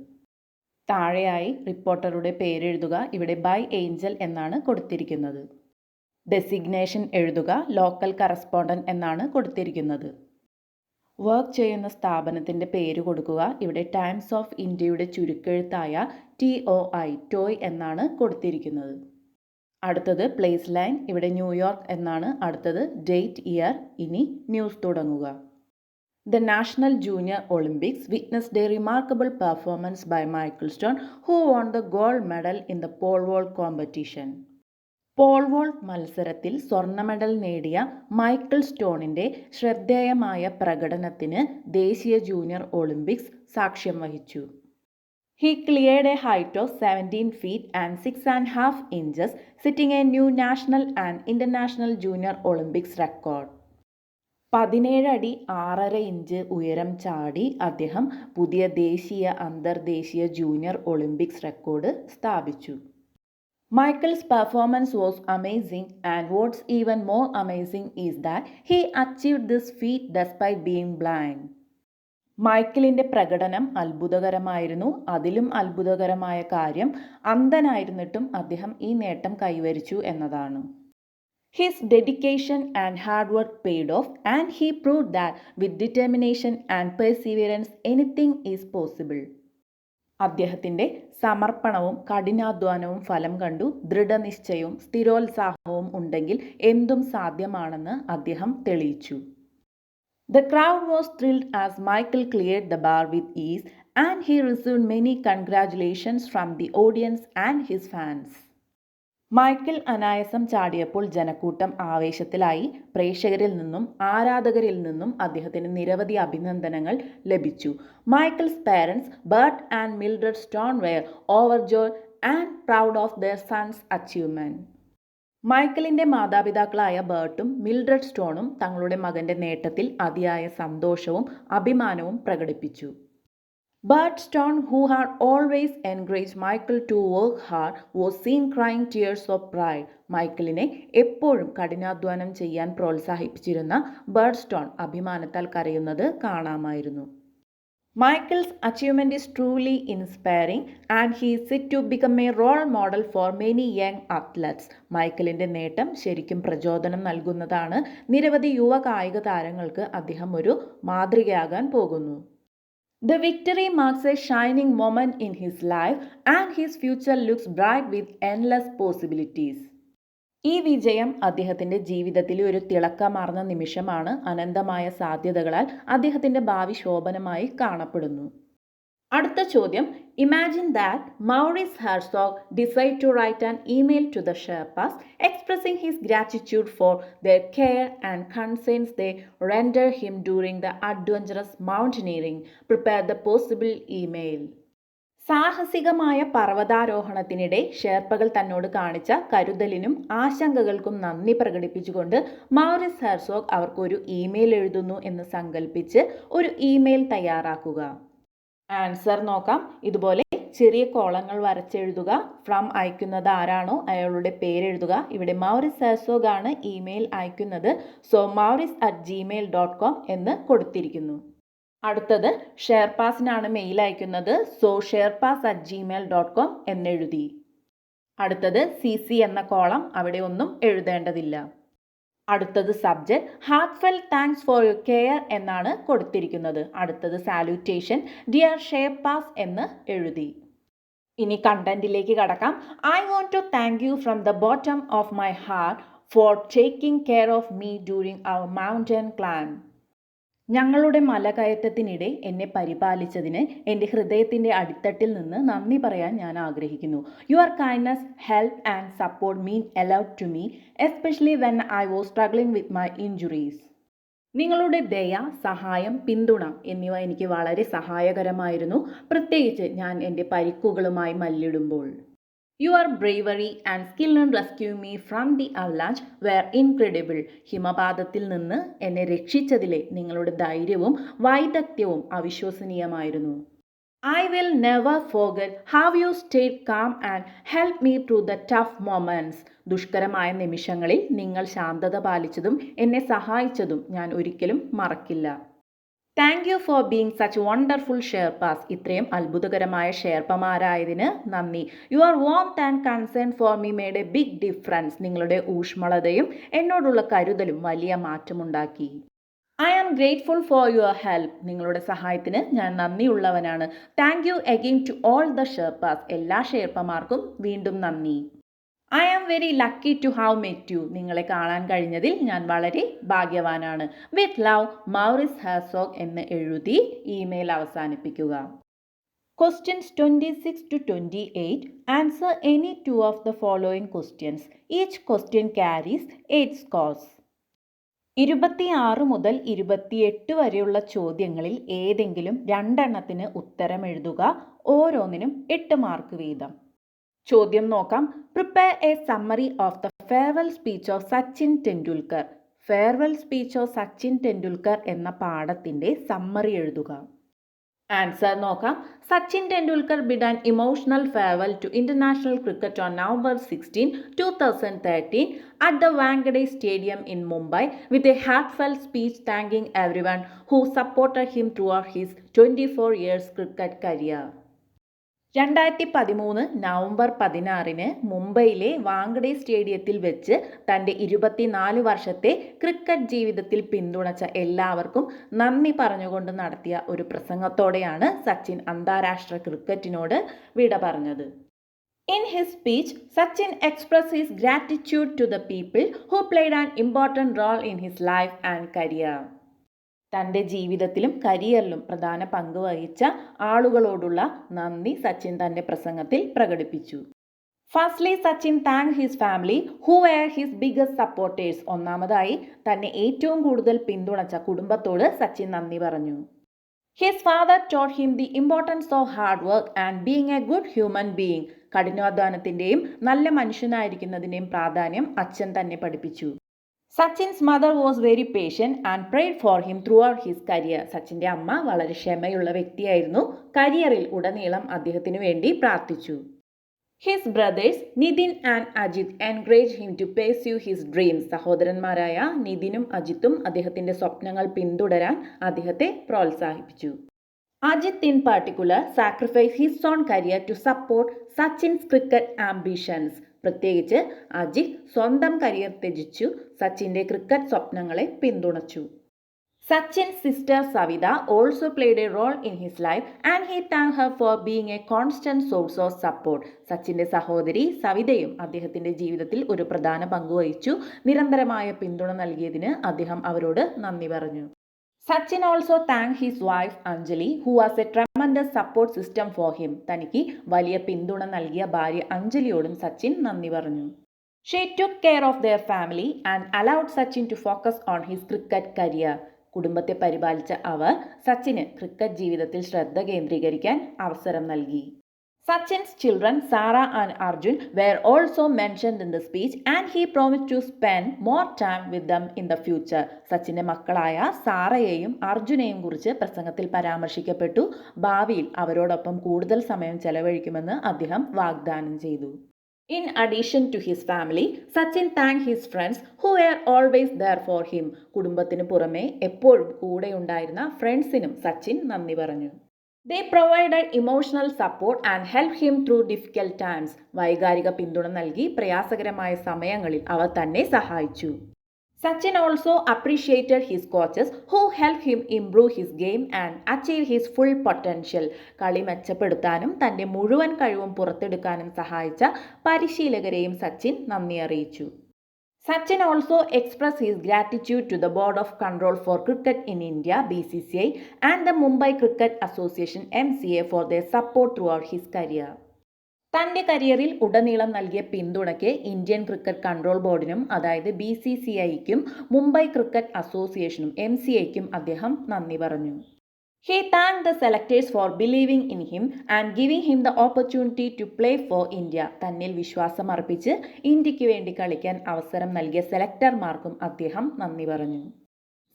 താഴെയായി റിപ്പോർട്ടറുടെ പേരെഴുതുക. ഇവിടെ ബൈ ഏഞ്ചൽ എന്നാണ് കൊടുത്തിരിക്കുന്നത്. ഡെസിഗ്നേഷൻ എഴുതുക. ലോക്കൽ കറസ്പോണ്ടന്റ് എന്നാണ് കൊടുത്തിരിക്കുന്നത്. വർക്ക് ചെയ്യുന്ന സ്ഥാപനത്തിൻ്റെ പേര് കൊടുക്കുക. ഇവിടെ ടൈംസ് ഓഫ് ഇന്ത്യയുടെ ചുരുക്കെഴുത്തായ TOI ടോയ് എന്നാണ് കൊടുത്തിരിക്കുന്നത്. അടുത്തത് പ്ലേസ് ലൈൻ. ഇവിടെ ന്യൂയോർക്ക് എന്നാണ്. അടുത്തത് ഡേറ്റ്, ഇയർ. ഇനി ന്യൂസ് തുടങ്ങുക. The National Junior Olympics witnessed a remarkable performance by Michael Stone, who won the gold medal in the pole vault competition. Paul volt മത്സരത്തിൽ സ്വർണ്ണ മെഡൽ നേടിയ മൈക്കിൾ സ്റ്റോണിൻ്റെ ശ്രദ്ധേയമായ പ്രകടനത്തിന് ദേശീയ ജൂനിയർ ഒളിമ്പിക്സ് സാക്ഷ്യം വഹിച്ചു. He cleared a height of 17 feet and 6.5 inches, setting a new national and international junior Olympics record. 17 അടി 6.5 inch ഉയരം ചാടി അദ്ദേഹം പുതിയ ദേശീയ അന്തർദേശീയ ജൂനിയർ ഒളിമ്പിക്സ് റെക്കോർഡ് സ്ഥാപിച്ചു. Michael's performance was amazing, and what's even more amazing is that he achieved this feat despite being blind. മൈക്കിളിൻ്റെ പ്രകടനം അത്ഭുതകരമായിരുന്നു. അതിലും അത്ഭുതകരമായ കാര്യം അന്ധനായിരുന്നിട്ടും അദ്ദേഹം ഈ നേട്ടം കൈവരിച്ചു എന്നതാണ്. His dedication and hard work paid off, and he proved that with determination and perseverance anything is possible. അദ്ദേഹത്തിൻ്റെ സമർപ്പണവും കഠിനാധ്വാനവും ഫലം കണ്ടു. ദൃഢനിശ്ചയവും സ്ഥിരോത്സാഹവും ഉണ്ടെങ്കിൽ എന്തും സാധ്യമാണെന്ന് അദ്ദേഹം തെളിയിച്ചു. The crowd was thrilled as Michael cleared the bar with ease, and he received many congratulations from the audience and his fans. Michael അനായാസം ചാടിയപ്പോൾ ജനക്കൂട്ടം ആവേശത്തിലായി. പ്രേക്ഷകരിൽ നിന്നും ആരാധകരിൽ നിന്നും അദ്ദേഹത്തിന് നിരവധി അഭിനന്ദനങ്ങൾ ലഭിച്ചു. Michael's parents Burt and Mildred Stone were overjoyed and proud of their son's achievement. മൈക്കിളിൻ്റെ മാതാപിതാക്കളായ ബർട്ടും മിൽഡ്രഡ് സ്റ്റോണും തങ്ങളുടെ മകൻ്റെ നേട്ടത്തിൽ അതിയായ സന്തോഷവും അഭിമാനവും പ്രകടിപ്പിച്ചു. Bert Stone, who had always encouraged Michael to work hard, was seen crying tears of pride. മൈക്കിളിനെ എപ്പോഴും കഠിനാധ്വാനം ചെയ്യാൻ പ്രോത്സാഹിപ്പിച്ചിരുന്ന ബർട്ട് സ്റ്റോൺ അഭിമാനത്താൽ കരയുന്നത് കാണാമായിരുന്നു. Michael's achievement is truly inspiring, and he is set to become a role model for many young athletes. മൈക്കിളിൻ്റെ നേട്ടം ശരിക്കും പ്രചോദനം നൽകുന്നതാണ്. നിരവധി യുവ കായിക താരങ്ങൾക്ക് അദ്ദേഹം ഒരു മാതൃകയാകാൻ പോകുന്നു. The victory marks a shining moment in his life, and his future looks bright with endless possibilities. ഈ വിജയം അദ്ദേഹത്തിൻ്റെ ജീവിതത്തിലെ ഒരു തിളക്കമാർന്ന നിമിഷമാണ്. അനന്തമായ സാധ്യതകളാൽ അദ്ദേഹത്തിൻ്റെ ഭാവി ശോഭനമായി കാണപ്പെടുന്നു. അടുത്ത ചോദ്യം, imagine that Maurice Herzog decide to write an email to the Sherpas expressing his gratitude for their care and concerns they render him during the adventurous mountaineering. Prepare the possible email. സാഹസികമായ പർവ്വതാരോഹണത്തിനിടെ ഷെർപ്പകൾ തന്നോട് കാണിച്ച കരുതലിനും ആശങ്കകൾക്കും നന്ദി പ്രകടിപ്പിച്ചുകൊണ്ട് മൗറിസ് ഹെർസോഗ് അവർക്കൊരു ഇമെയിൽ എഴുതുന്നു എന്ന് സങ്കല്പിച്ച് ഒരു ഇമെയിൽ തയ്യാറാക്കുക. ആൻസർ നോക്കാം. ഇതുപോലെ ചെറിയ കോളങ്ങൾ വരച്ചെഴുതുക. ഫ്രം അയക്കുന്നത് ആരാണോ അയാളുടെ പേരെഴുതുക. ഇവിടെ മൗറിസ് ഹെർസോഗ് ആണ് ഇമെയിൽ അയക്കുന്നത്. സോ maurice@gmail.com എന്ന് കൊടുത്തിരിക്കുന്നു. അടുത്തത് ഷെയർപാസിനാണ് മെയിൽ അയക്കുന്നത്. So sherpas@gmail.com എന്നെഴുതി. അടുത്തത് CC എന്ന കോളം, അവിടെ ഒന്നും എഴുതേണ്ടതില്ല. അടുത്തത് subject heartfelt thanks for your care എന്നാണ് കൊടുത്തിരിക്കുന്നത്. അടുത്തത് സാല്യൂട്ടേഷൻ ഡിയർ ഷെയർപാസ് എന്ന് എഴുതി. ഇനി കണ്ടന്റിലേക്ക് കടക്കാം. I want to thank you from the bottom of my heart for taking care of me during our mountain climb. ഞങ്ങളുടെ മലകയറ്റത്തിനിടെ എന്നെ പരിപാലിച്ചതിന് എൻ്റെ ഹൃദയത്തിൻ്റെ അടിത്തട്ടിൽ നിന്ന് നന്ദി പറയാൻ ഞാൻ ആഗ്രഹിക്കുന്നു. Your kindness, help and support mean a lot to me, especially when I was struggling with my injuries. നിങ്ങളുടെ ദയ, സഹായം, പിന്തുണ എന്നിവ എനിക്ക് വളരെ സഹായകരമായിരുന്നു, പ്രത്യേകിച്ച് ഞാൻ എൻ്റെ പരിക്കുകളുമായി മല്ലിടുമ്പോൾ. Your bravery and skill in rescuing me from the avalanche were incredible. ഹിമപാതത്തിൽ നിന്ന് എന്നെ രക്ഷിച്ചതിലെ നിങ്ങളുടെ ധൈര്യവും വൈദഗ്ധ്യവും അവിശ്വസനീയമായിരുന്നു. I will never forget how you stayed calm and helped me through the tough moments. ദുഷ്കരമായ നിമിഷങ്ങളിൽ നിങ്ങൾ ശാന്തത പാലിച്ചതും എന്നെ സഹായിച്ചതും ഞാൻ ഒരിക്കലും മറക്കില്ല. Thank you for being such wonderful Sherpas. ഇത്രയും അത്ഭുതകരമായ ഷെയർപ്പമാരായതിന് നന്ദി. Your warmth and concern for me made a big difference. നിങ്ങളുടെ ഊഷ്മളതയും എന്നോടുള്ള കരുതലും വലിയ മാറ്റമുണ്ടാക്കി. I am grateful for your help. നിങ്ങളുടെ സഹായത്തിന് ഞാൻ നന്ദിയുള്ളവനാണ്. Thank you again to all the Sherpas. എല്ലാ ഷെയർപ്പമാർക്കും വീണ്ടും നന്ദി. I am very lucky to have met you. നിങ്ങളെ കാണാൻ കഴിഞ്ഞതിൽ ഞാൻ വളരെ ഭാഗ്യവാനാണ്. വിത്ത് ലവ്, മൗറിസ് ഹെർസോഗ് എന്ന് എഴുതി ഇമെയിൽ അവസാനിപ്പിക്കുക. Questions 26 to 28. Answer any 2 of the following questions. Each question carries 8 scores. 26 മുതൽ 28 വരെയുള്ള ചോദ്യങ്ങളിൽ ഏതെങ്കിലും 2 എണ്ണത്തിന് ഉത്തരം എഴുതുക. ഓരോന്നിനും 8 മാർക്ക് വീതം. ചോദ്യം നോക്കാം. Prepare A summary of the farewell speech of Sachin Tendulkar. Farewell speech of Sachin Tendulkar എന്ന പാഠത്തിൻ്റെ സമ്മറി എഴുതുക. ആൻസർ നോക്കാം. Sachin Tendulkar bid an emotional farewell to international cricket on November 16, 2013 at the Wankhede Stadium in Mumbai with a heartfelt speech thanking everyone who supported him throughout his 24 years cricket career. 2013 November 16 മുംബൈയിലെ വാങ്കഡെ സ്റ്റേഡിയത്തിൽ വെച്ച് തൻ്റെ 24 വർഷത്തെ cricket ജീവിതത്തിൽ പിന്തുണച്ച എല്ലാവർക്കും നന്ദി പറഞ്ഞുകൊണ്ട് നടത്തിയ ഒരു പ്രസംഗത്തോടെയാണ് സച്ചിൻ അന്താരാഷ്ട്ര ക്രിക്കറ്റിനോട് വിട പറഞ്ഞത്. In his speech, Sachin expressed his gratitude to the people who played an important role in his life and career. തൻ്റെ ജീവിതത്തിലും കരിയറിലും പ്രധാന പങ്ക് വഹിച്ച ആളുകളോടുള്ള നന്ദി സച്ചിൻ തൻ്റെ പ്രസംഗത്തിൽ പ്രകടിപ്പിച്ചു. Firstly Sachin thank his family who were his biggest supporters. ഒന്നാമതായി തന്നെ ഏറ്റവും കൂടുതൽ പിന്തുണച്ച കുടുംബത്തോട് സച്ചിൻ നന്ദി പറഞ്ഞു. His father taught him the importance of hard work and being a good human being. കഠിനാധ്വാനത്തിൻ്റെയും നല്ല മനുഷ്യനായിരിക്കുന്നതിൻ്റെയും പ്രാധാന്യം അച്ഛൻ തന്നെ പഠിപ്പിച്ചു. Sachin's mother was very patient and prayed for him throughout his career. സച്ചിൻ്റെ അമ്മ വളരെ ക്ഷമയുള്ള വ്യക്തിയായിരുന്നു. കരിയറിൽ ഉടനീളം അദ്ദേഹത്തിന് വേണ്ടി പ്രാർത്ഥിച്ചു. His brothers Nitin and Ajit encourage him to pursue his dreams. സഹോദരന്മാരായ നിതിനും അജിത്തും അദ്ദേഹത്തിൻ്റെ സ്വപ്നങ്ങൾ പിന്തുടരാൻ അദ്ദേഹത്തെ പ്രോത്സാഹിപ്പിച്ചു. Ajit in particular sacrifice his own career to support Sachin's cricket ambitions. പ്രത്യേകിച്ച് അജിത് സ്വന്തം കരിയർ ത്യജിച്ചു സച്ചിൻ്റെ ക്രിക്കറ്റ് സ്വപ്നങ്ങളെ പിന്തുണച്ചു. Sachin's sister Savita also played a role in his life and he thank her for being a constant source of support. സച്ചിൻ്റെ സഹോദരി സവിതയും അദ്ദേഹത്തിൻ്റെ ജീവിതത്തിൽ ഒരു പ്രധാന പങ്ക് വഹിച്ചു. നിരന്തരമായ പിന്തുണ നൽകിയതിന് അദ്ദേഹം അവരോട് നന്ദി പറഞ്ഞു. Sachin also thank his wife Anjali who was a tremendous support system for him. തനിക്ക് വലിയ പിന്തുണ നൽകിയ ഭാര്യ അഞ്ജലിയോടും സച്ചിൻ നന്ദി പറഞ്ഞു. She took care of their family and allowed Sachin to focus on his cricket career. കുടുംബത്തെ പരിപാലിച്ച അവർ സച്ചിന് ക്രിക്കറ്റ് ജീവിതത്തിൽ ശ്രദ്ധ കേന്ദ്രീകരിക്കാൻ അവസരം നൽകി. Sachin's children, Sarah and Arjun, were also mentioned in the speech and he promised to spend more time with them in the future. സച്ചിൻ്റെ മക്കളായ സാറയെയും അർജുനെയും കുറിച്ച് പ്രസംഗത്തിൽ പരാമർശിക്കപ്പെട്ടു. ഭാവിയിൽ അവരോടൊപ്പം കൂടുതൽ സമയം ചെലവഴിക്കുമെന്ന് അദ്ദേഹം വാഗ്ദാനം ചെയ്തു. In addition to his family, Sachin thanked his friends who were always there for him. കുടുംബത്തിന് പുറമെ എപ്പോഴും കൂടെയുണ്ടായിരുന്ന ഫ്രണ്ട്സിനും സച്ചിൻ നന്ദി പറഞ്ഞു. They provided emotional support and helped him through difficult times. വൈകാരിക പിന്തുണ നൽകി പ്രയാസകരമായ സമയങ്ങളിൽ അവർ തന്നെ സഹായിച്ചു. Sachin also appreciated his coaches who helped him improve his game and achieve his full potential. കളി മെച്ചപ്പെടുത്താനും തൻ്റെ മുഴുവൻ കഴിവും പുറത്തെടുക്കാനും സഹായിച്ച പരിശീലകരെയും സച്ചിൻ നന്ദി അറിയിച്ചു. Sachin also expressed his gratitude to the Board of Control for Cricket in India (BCCI) and the Mumbai Cricket Association (MCA) for their support throughout his career. തൻ്റെ കരിയറിൽ ഉടനീളം നൽകിയ പിന്തുണയ്ക്ക് ഇന്ത്യൻ ക്രിക്കറ്റ് കൺട്രോൾ ബോർഡിനും അതായത് BCCIക്കും മുംബൈ ക്രിക്കറ്റ് അസോസിയേഷനും MCAയ്ക്കും അദ്ദേഹം നന്ദി പറഞ്ഞു. He thanked the selectors for believing in him and giving him the opportunity to play for India. തന്നിൽ വിശ്വാസം അർപ്പിച്ച് ഇന്ത്യക്ക് വേണ്ടി കളിക്കാൻ അവസരം നൽകിയ സെലക്ടർമാർക്കും അദ്ദേഹം നന്ദി പറഞ്ഞു.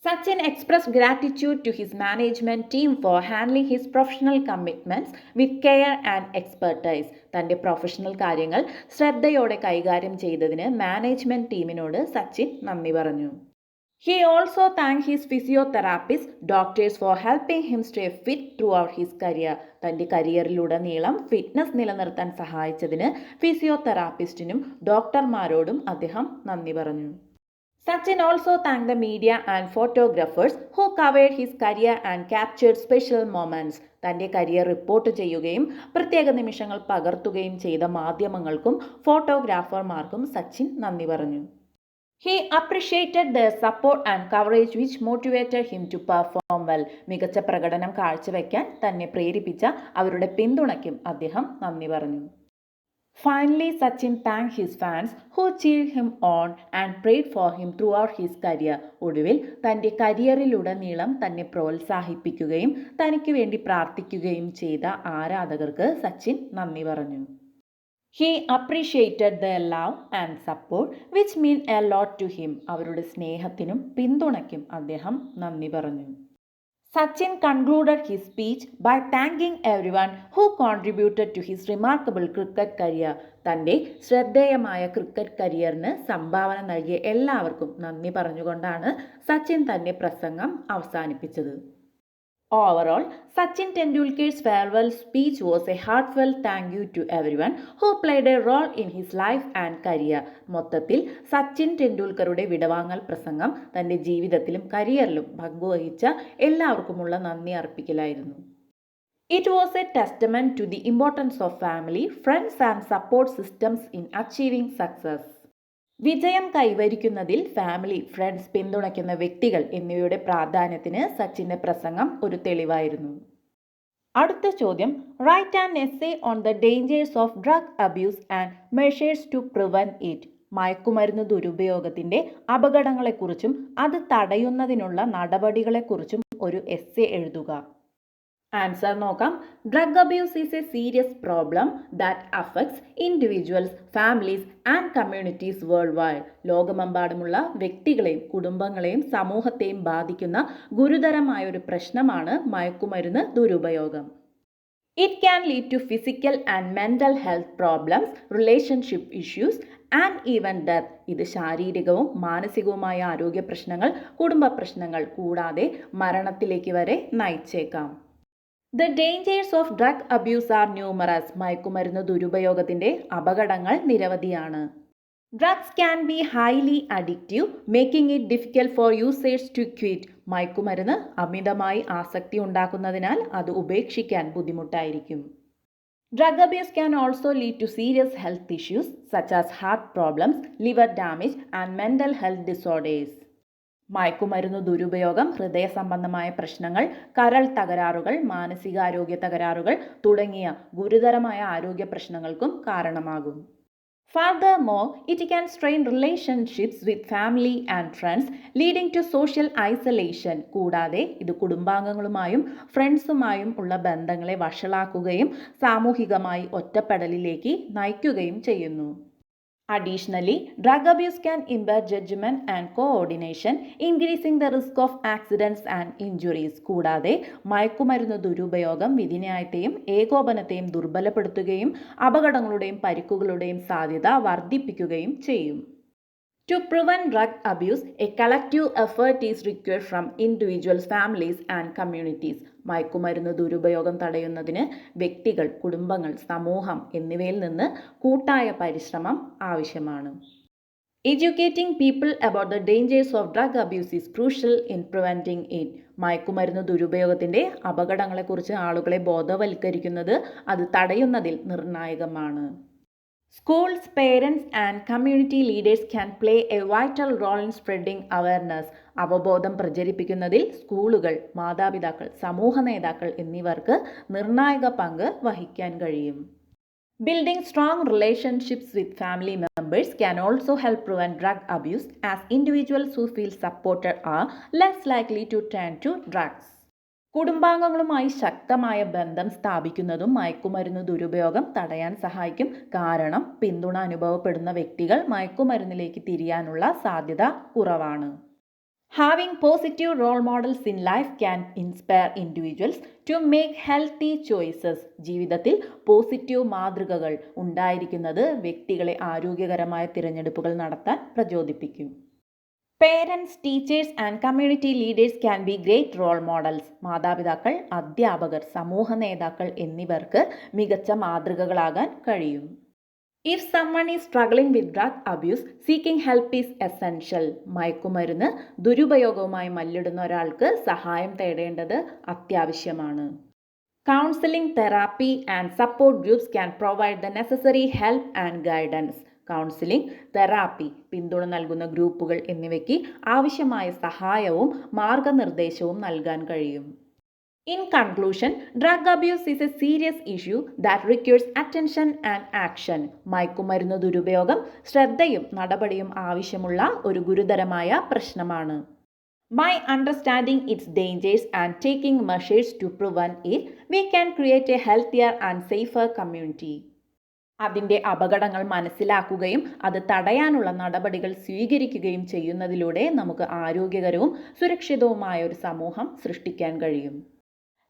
Sachin expressed gratitude to his management team for handling his professional commitments with care and expertise. തൻ്റെ പ്രൊഫഷണൽ കാര്യങ്ങൾ ശ്രദ്ധയോടെ കൈകാര്യം ചെയ്തതിന് മാനേജ്മെന്റ് ടീമിനോട് സച്ചിൻ നന്ദി പറഞ്ഞു. He also thanked his physiotherapist doctors for helping him stay fit throughout his career. തൻ്റെ കരിയറിലുടനീളം fitness നിലനിർത്താൻ സഹായിച്ചതിന് ഫിസിയോതെറാപ്പിസ്റ്റിനും ഡോക്ടർമാരോടും അദ്ദേഹം നന്ദി പറഞ്ഞു. Sachin also thanked the media and photographers who covered his career and captured special moments. തൻ്റെ career report ചെയ്യുകയും പ്രത്യേക നിമിഷങ്ങൾ പകർത്തുകയും ചെയ്ത മാധ്യമങ്ങൾക്കും ഫോട്ടോഗ്രാഫർമാർക്കും സച്ചിൻ നന്ദി പറഞ്ഞു. He appreciated their support and coverage which motivated him to perform well. മികച്ച പ്രകടനം കാഴ്ചവെക്കാൻ തന്നെ പ്രേരിപ്പിച്ച അവരുടെ പിന്തുണയ്ക്കും അദ്ദേഹം നന്ദി പറഞ്ഞു. Finally, Sachin thanked his fans who cheered him on and prayed for him throughout his career. ഒടുവിൽ തൻ്റെ കരിയറിലുടനീളം തന്നെ പ്രോത്സാഹിപ്പിക്കുകയും തനിക്ക് വേണ്ടി പ്രാർത്ഥിക്കുകയും ചെയ്ത ആരാധകർക്ക് സച്ചിൻ നന്ദി പറഞ്ഞു. He appreciated their love and support which mean a lot to him. അവരുടെ സ്നേഹത്തിനും പിന്തുണയ്ക്കും അദ്ദേഹം നന്ദി പറഞ്ഞു. Sachin concluded his speech by thanking everyone who contributed to his remarkable cricket career. തൻ്റെ ശ്രദ്ധേയമായ ക്രിക്കറ്റ് കരിയറിന് സംഭാവന നൽകിയ എല്ലാവർക്കും നന്ദി പറഞ്ഞുകൊണ്ടാണ് സച്ചിൻ തൻ്റെ പ്രസംഗം അവസാനിപ്പിച്ചത്. Overall, Sachin Tendulkar's farewell speech was a heartfelt thank you to everyone who played a role in his life and career. മൊത്തത്തിൽ സച്ചിൻ ടെണ്ടുൽക്കറുടെ വിടവാങ്ങൽ പ്രസംഗം തൻ്റെ ജീവിതത്തിലും കരിയറിലും പങ്കുവഹിച്ച എല്ലാവർക്കുമുള്ള നന്ദി അർപ്പിക്കലായിരുന്നു. It was a testament to the importance of family, friends and support systems in achieving success. വിജയം കൈവരിക്കുന്നതിൽ family, friends, പിന്തുണയ്ക്കുന്ന വ്യക്തികൾ എന്നിവയുടെ പ്രാധാന്യത്തിന് സച്ചിൻ്റെ പ്രസംഗം ഒരു തെളിവായിരുന്നു. അടുത്ത ചോദ്യം, write an essay on the dangers of drug abuse and measures to prevent it. മയക്കുമരുന്ന് ദുരുപയോഗത്തിൻ്റെ അപകടങ്ങളെക്കുറിച്ചും അത് തടയുന്നതിനുള്ള നടപടികളെക്കുറിച്ചും ഒരു എസ്സേ എഴുതുക. ആൻസർ നോക്കാം. Drug abuse is a serious problem that affects individuals, families and communities worldwide. ലോകമെമ്പാടുമുള്ള വ്യക്തികളെയും കുടുംബങ്ങളെയും സമൂഹത്തെയും ബാധിക്കുന്ന ഗുരുതരമായൊരു പ്രശ്നമാണ് മയക്കുമരുന്ന് ദുരുപയോഗം. It can lead to physical and mental health problems, relationship issues and even death. ഇത് ശാരീരികവും മാനസികവുമായ ആരോഗ്യ പ്രശ്നങ്ങൾ, കുടുംബ പ്രശ്നങ്ങൾ കൂടാതെ മരണത്തിലേക്ക് വരെ നയിച്ചേക്കാം. The dangers of drug abuse are numerous. മയക്കുമരുന്ന് ദുരുപയോഗത്തിൻ്റെ അപകടങ്ങൾ നിരവധിയാണ്. Drugs can be highly addictive, making it difficult for users to quit. മയക്കുമരുന്ന് അമിതമായി ആസക്തി ഉണ്ടാക്കുന്നതിനാൽ അത് ഉപേക്ഷിക്കാൻ ബുദ്ധിമുട്ടായിരിക്കും. Drug abuse can also lead to serious health issues such as heart problems, liver damage and mental health disorders. മയക്കുമരുന്ന് ദുരുപയോഗം ഹൃദയ സംബന്ധമായ പ്രശ്നങ്ങൾ, കരൾ തകരാറുകൾ, മാനസികാരോഗ്യ തകരാറുകൾ തുടങ്ങിയ ഗുരുതരമായ ആരോഗ്യ പ്രശ്നങ്ങൾക്കും കാരണമാകും. Furthermore, it can strain relationships with family and friends, leading to social isolation. കൂടാതെ ഇത് കുടുംബാംഗങ്ങളുമായും ഫ്രണ്ട്സുമായും ഉള്ള ബന്ധങ്ങളെ വഷളാക്കുകയും സാമൂഹികമായി ഒറ്റപ്പെടലിലേക്ക് നയിക്കുകയും ചെയ്യുന്നു. Additionally, drug abuse can impair judgment and coordination, increasing the risk of accidents and injuries. കൂടാതെ മയക്കുമരുന്ന് ദുരുപയോഗം വിധിന്യായത്തെയും ഏകോപനത്തെയും ദുർബലപ്പെടുത്തുകയും അപകടങ്ങളുടെയും പരിക്കുകളുടെയും സാധ്യത വർദ്ധിപ്പിക്കുകയും ചെയ്യും. To prevent drug abuse, a collective effort is required from individuals, families and communities. മയക്കുമരുന്ന് ദുരുപയോഗം തടയുന്നതിന് വ്യക്തികൾ, കുടുംബങ്ങൾ, സമൂഹം എന്നിവയിൽ നിന്ന് കൂട്ടായ പരിശ്രമം ആവശ്യമാണ്. Educating people about the dangers of drug abuse is crucial in preventing it. മയക്കുമരുന്ന് ദുരുപയോഗത്തിൻ്റെ അപകടങ്ങളെക്കുറിച്ച് ആളുകളെ ബോധവൽക്കരിക്കുന്നത് അത് തടയുന്നതിൽ നിർണായകമാണ്. Schools, parents and community leaders can play a vital role in spreading awareness. അവബോധം പ്രചരിപ്പിക്കുന്നതിൽ സ്കൂളുകൾ, മാതാപിതാക്കൾ, സമൂഹ നേതാക്കൾ എന്നിവർക്ക് നിർണായക പങ്ക് വഹിക്കാൻ കഴിയും. Building strong relationships with family members can also help prevent drug abuse, as individuals who feel supported are less likely to turn to drugs. കുടുംബാംഗങ്ങളുമായി ശക്തമായ ബന്ധം സ്ഥാപിക്കുന്നതും മയക്കുമരുന്ന് ദുരുപയോഗം തടയാൻ സഹായിക്കും. കാരണം പിന്തുണ അനുഭവപ്പെടുന്ന വ്യക്തികൾ മയക്കുമരുന്നിലേക്ക് തിരിയാനുള്ള സാധ്യത കുറവാണ്. Having positive role models in life can inspire individuals to make healthy choices. ജീവിതത്തിൽ പോസിറ്റീവ് മാതൃകകൾ ഉണ്ടായിരിക്കുന്നത് വ്യക്തികളെ ആരോഗ്യകരമായ തിരഞ്ഞെടുപ്പുകൾ നടത്താൻ പ്രചോദിപ്പിക്കും. Parents, teachers and community leaders can be great role models. മാതാപിതാക്കൾ, അധ്യാപകർ, സമൂഹ നേതാക്കൾ എന്നിവർക്ക് മികച്ച മാതൃകകളാകാൻ കഴിയും. If someone is struggling with drug abuse, seeking help is essential. മയക്കുമരുന്ന് ദുരുപയോഗവുമായി മല്ലിടുന്ന ഒരാൾക്ക് സഹായം തേടേണ്ടത് അത്യാവശ്യമാണ്. Counseling, therapy and support groups can provide the necessary help and guidance. Counselling, therapy, പിന്തുണ നൽകുന്ന ഗ്രൂപ്പുകൾ എന്നിവയ്ക്ക് ആവശ്യമായ സഹായവും മാർഗനിർദ്ദേശവും നൽകാൻ കഴിയും. In conclusion, drug abuse is a serious issue that requires attention and action. മയക്കുമരുന്ന് ദുരുപയോഗം ശ്രദ്ധയും നടപടിയും ആവശ്യമുള്ള ഒരു ഗുരുതരമായ പ്രശ്നമാണ്. By understanding its dangers and taking measures to prevent it, we can create a healthier and safer community. അതിൻ്റെ അപകടങ്ങൾ മനസ്സിലാക്കുകയും അത് തടയാനുള്ള നടപടികൾ സ്വീകരിക്കുകയും ചെയ്യുന്നതിലൂടെ നമുക്ക് ആരോഗ്യകരവും സുരക്ഷിതവുമായ ഒരു സമൂഹം സൃഷ്ടിക്കാൻ കഴിയും.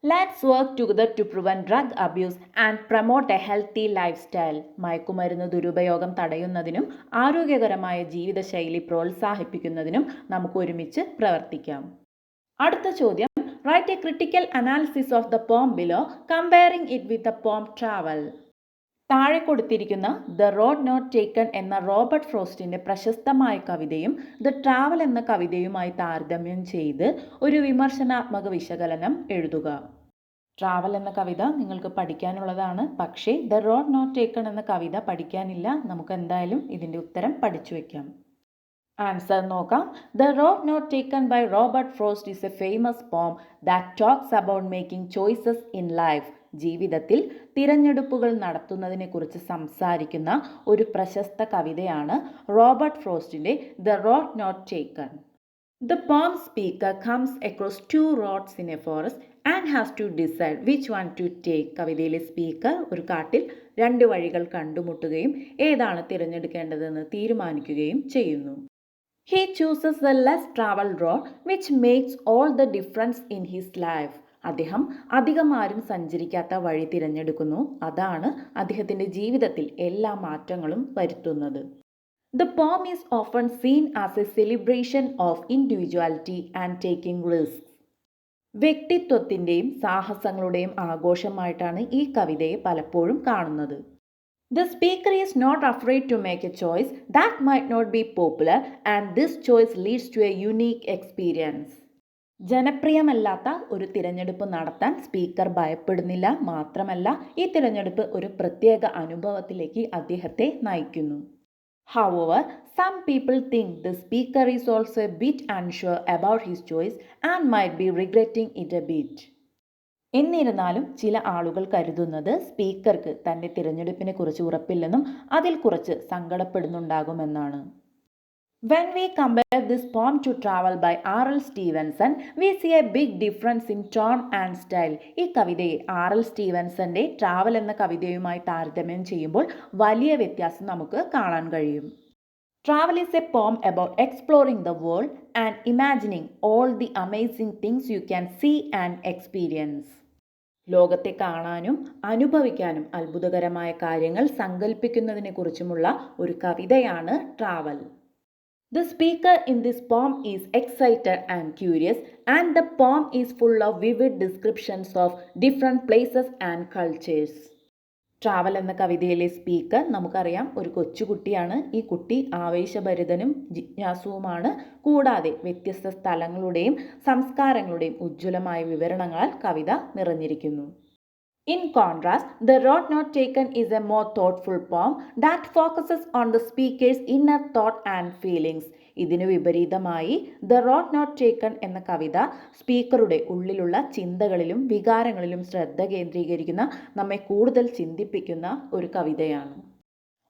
Let's work together to prevent drug abuse and promote a healthy lifestyle. മയക്കുമരുന്ന് ദുരുപയോഗം തടയുന്നതിനും ആരോഗ്യകരമായ ജീവിതശൈലി പ്രോത്സാഹിപ്പിക്കുന്നതിനും നമുക്ക് ഒരുമിച്ച് പ്രവർത്തിക്കാം. അടുത്ത ചോദ്യം, write a critical analysis of the poem below, comparing it with the poem Travel. താഴെ കൊടുത്തിരിക്കുന്ന ദ റോഡ് നോട്ട് ടേക്കൺ എന്ന റോബർട്ട് ഫ്രോസ്റ്റിൻ്റെ പ്രശസ്തമായ കവിതയും ദ ട്രാവൽ എന്ന കവിതയുമായി താരതമ്യം ചെയ്ത് ഒരു വിമർശനാത്മക വിശകലനം എഴുതുക. ട്രാവൽ എന്ന കവിത നിങ്ങൾക്ക് പഠിക്കാനുള്ളതാണ്, പക്ഷേ ദ റോഡ് നോട്ട് ടേക്കൺ എന്ന കവിത പഠിക്കാനില്ല. നമുക്ക് എന്തായാലും ഇതിൻ്റെ ഉത്തരം പഠിച്ചു വയ്ക്കാം. ആൻസർ നോക്കാം. The road not taken by Robert Frost is a famous poem that talks about making choices in life. ജീവിതത്തിൽ തിരഞ്ഞെടുപ്പുകൾ നടത്തുന്നതിനെക്കുറിച്ച് സംസാരിക്കുന്ന ഒരു പ്രശസ്ത കവിതയാണ് റോബർട്ട് ഫ്രോസ്റ്റിൻ്റെ the road not taken. The poem speaker comes across two roads in a forest and has to decide which one to take. കവിതയിലെ speaker ഒരു കാട്ടിൽ രണ്ട് വഴികൾ കണ്ടുമുട്ടുകയും ഏതാണ് തിരഞ്ഞെടുക്കേണ്ടതെന്ന് തീരുമാനിക്കുകയും ചെയ്യുന്നു. He chooses the less traveled road, which makes all the difference in his life. അദ്ദേഹം അധികം ആരും സഞ്ചരിക്കാത്ത വഴി തിരഞ്ഞെടുക്കുന്നു. അതാണ് അദ്ദേഹത്തിൻ്റെ ജീവിതത്തിൽ എല്ലാ മാറ്റങ്ങളും വരുത്തുന്നത്. The poem is often seen as a celebration of individuality and taking risks. വ്യക്തിത്വത്തിൻ്റെയും സാഹസങ്ങളുടെയും ആഘോഷമായിട്ടാണ് ഈ കവിതയെ പലപ്പോഴും കാണുന്നത്. The speaker is not afraid to make a choice that might not be popular, and this choice leads to a unique experience. ജനപ്രിയമല്ലാത്ത ഒരു തിരഞ്ഞെടുപ്പ് നടത്താൻ speaker ഭയപ്പെടുന്നില്ല. മാത്രമല്ല, ഈ തിരഞ്ഞെടുപ്പ് ഒരു പ്രത്യേക അനുഭവത്തിലേക്ക് അദ്ദേഹത്തെ നയിക്കുന്നു. However, some people think the speaker is also a bit unsure about his choice and might be regretting it a bit. എന്നിരുന്നാലും ചില ആളുകൾ കരുതുന്നത് സ്പീക്കർക്ക് തൻ്റെ തിരഞ്ഞെടുപ്പിനെ കുറിച്ച് ഉറപ്പില്ലെന്നും അതിൽ കുറച്ച് സങ്കടപ്പെടുന്നുണ്ടാകുമെന്നാണ്. When we compare this poem to Travel by R.L. Stevenson, we see a big difference in tone and style. ഈ കവിതയെ R.L. സ്റ്റീവൻസന്റെ ട്രാവൽ എന്ന കവിതയുമായി താരതമ്യം ചെയ്യുമ്പോൾ വലിയ വ്യത്യാസം നമുക്ക് കാണാൻ കഴിയും. Travel is a poem about exploring the world and imagining all the amazing things you can see and experience. ലോകത്തെ കാണാനും അനുഭവിക്കാനും അത്ഭുതകരമായ കാര്യങ്ങൾ സങ്കല്പിക്കുന്നതിനെക്കുറിച്ചുമുള്ള ഒരു കവിതയാണ് travel. The speaker in this poem is excited and curious, and the poem is full of vivid descriptions of different places and cultures. Travel എന്ന കവിതയിലെ speaker നമുക്കറിയാം ഒരു കൊച്ചുകുട്ടിയാണ്. ഈ കുട്ടി ആവേശഭരിതനും ജിജ്ഞാസുവുമാണ്. കൂടാതെ വ്യത്യസ്ത സ്ഥലങ്ങളുടെയും സംസ്കാരങ്ങളുടെയും ഉജ്ജ്വലമായ വിവരണങ്ങളാൽ കവിത നിറഞ്ഞിരിക്കുന്നു. In contrast, The Road Not Taken is a more thoughtful poem that focuses on the speaker's inner thought and feelings. ഇതിനു വിപരീതമായി The Road Not Taken എന്ന കവിത സ്പീക്കറുടെ ഉള്ളിലുള്ള ചിന്തകളിലും വികാരങ്ങളിലും ശ്രദ്ധ കേന്ദ്രീകരിക്കുന്ന, നമ്മെ കൂടുതൽ ചിന്തിപ്പിക്കുന്ന ഒരു കവിതയാണ്.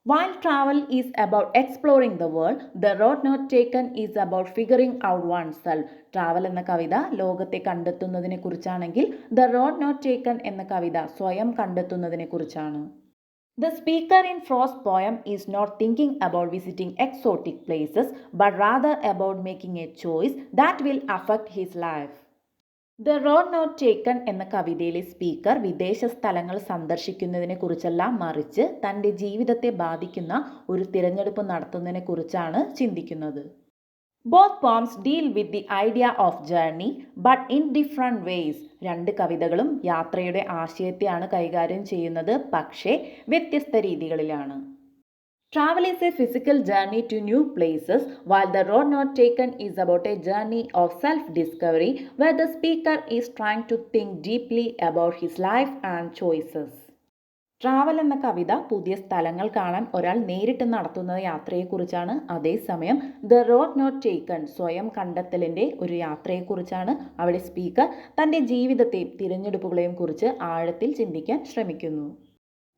While travel is about exploring the world, The Road Not Taken is about figuring out oneself. Travel എന്ന കവിത ലോകത്തെ കണ്ടെത്തുന്നതിനെ കുറിച്ചാണെങ്കിൽ The Road Not Taken എന്ന കവിത സ്വയം കണ്ടെത്തുന്നതിനെ കുറിച്ചാണ്. The speaker in Frost's poem is not thinking about visiting exotic places, but rather about making a choice that will affect his life. The Road Not Taken എന്ന കവിതയിലെ speaker വിദേശ സ്ഥലങ്ങൾ സന്ദർശിക്കുന്നതിനെ കുറിച്ചല്ല, മറിച്ച് തൻ്റെ ജീവിതത്തെ ബാധിക്കുന്ന ഒരു തിരഞ്ഞെടുപ്പ് നടത്തുന്നതിനെ കുറിച്ചാണ് ചിന്തിക്കുന്നത്. Both poems deal with the idea of journey, but in different ways. രണ്ട് കവിതകളും യാത്രയുടെ ആശയത്തെയാണ് കൈകാര്യം ചെയ്യുന്നത്, പക്ഷേ വ്യത്യസ്ത രീതികളിലാണ്. Travel is a physical journey to new places, while The Road Not Taken is about a journey of self-discovery, where the speaker is trying to think deeply about his life and choices. Travel എന്ന കവിത പുതിയ സ്ഥലങ്ങൾ കാണാൻ ഒരാൾ നേരിട്ട് നടത്തുന്ന യാത്രയെക്കുറിച്ചാണ്. അതേസമയം The Road Not Taken സ്വയം കണ്ടെത്തലിൻ്റെ ഒരു യാത്രയെക്കുറിച്ചാണ്. അവിടെ സ്പീക്കർ തൻ്റെ ജീവിതത്തെയും തിരഞ്ഞെടുപ്പുകളെയും കുറിച്ച് ആഴത്തിൽ ചിന്തിക്കാൻ ശ്രമിക്കുന്നു.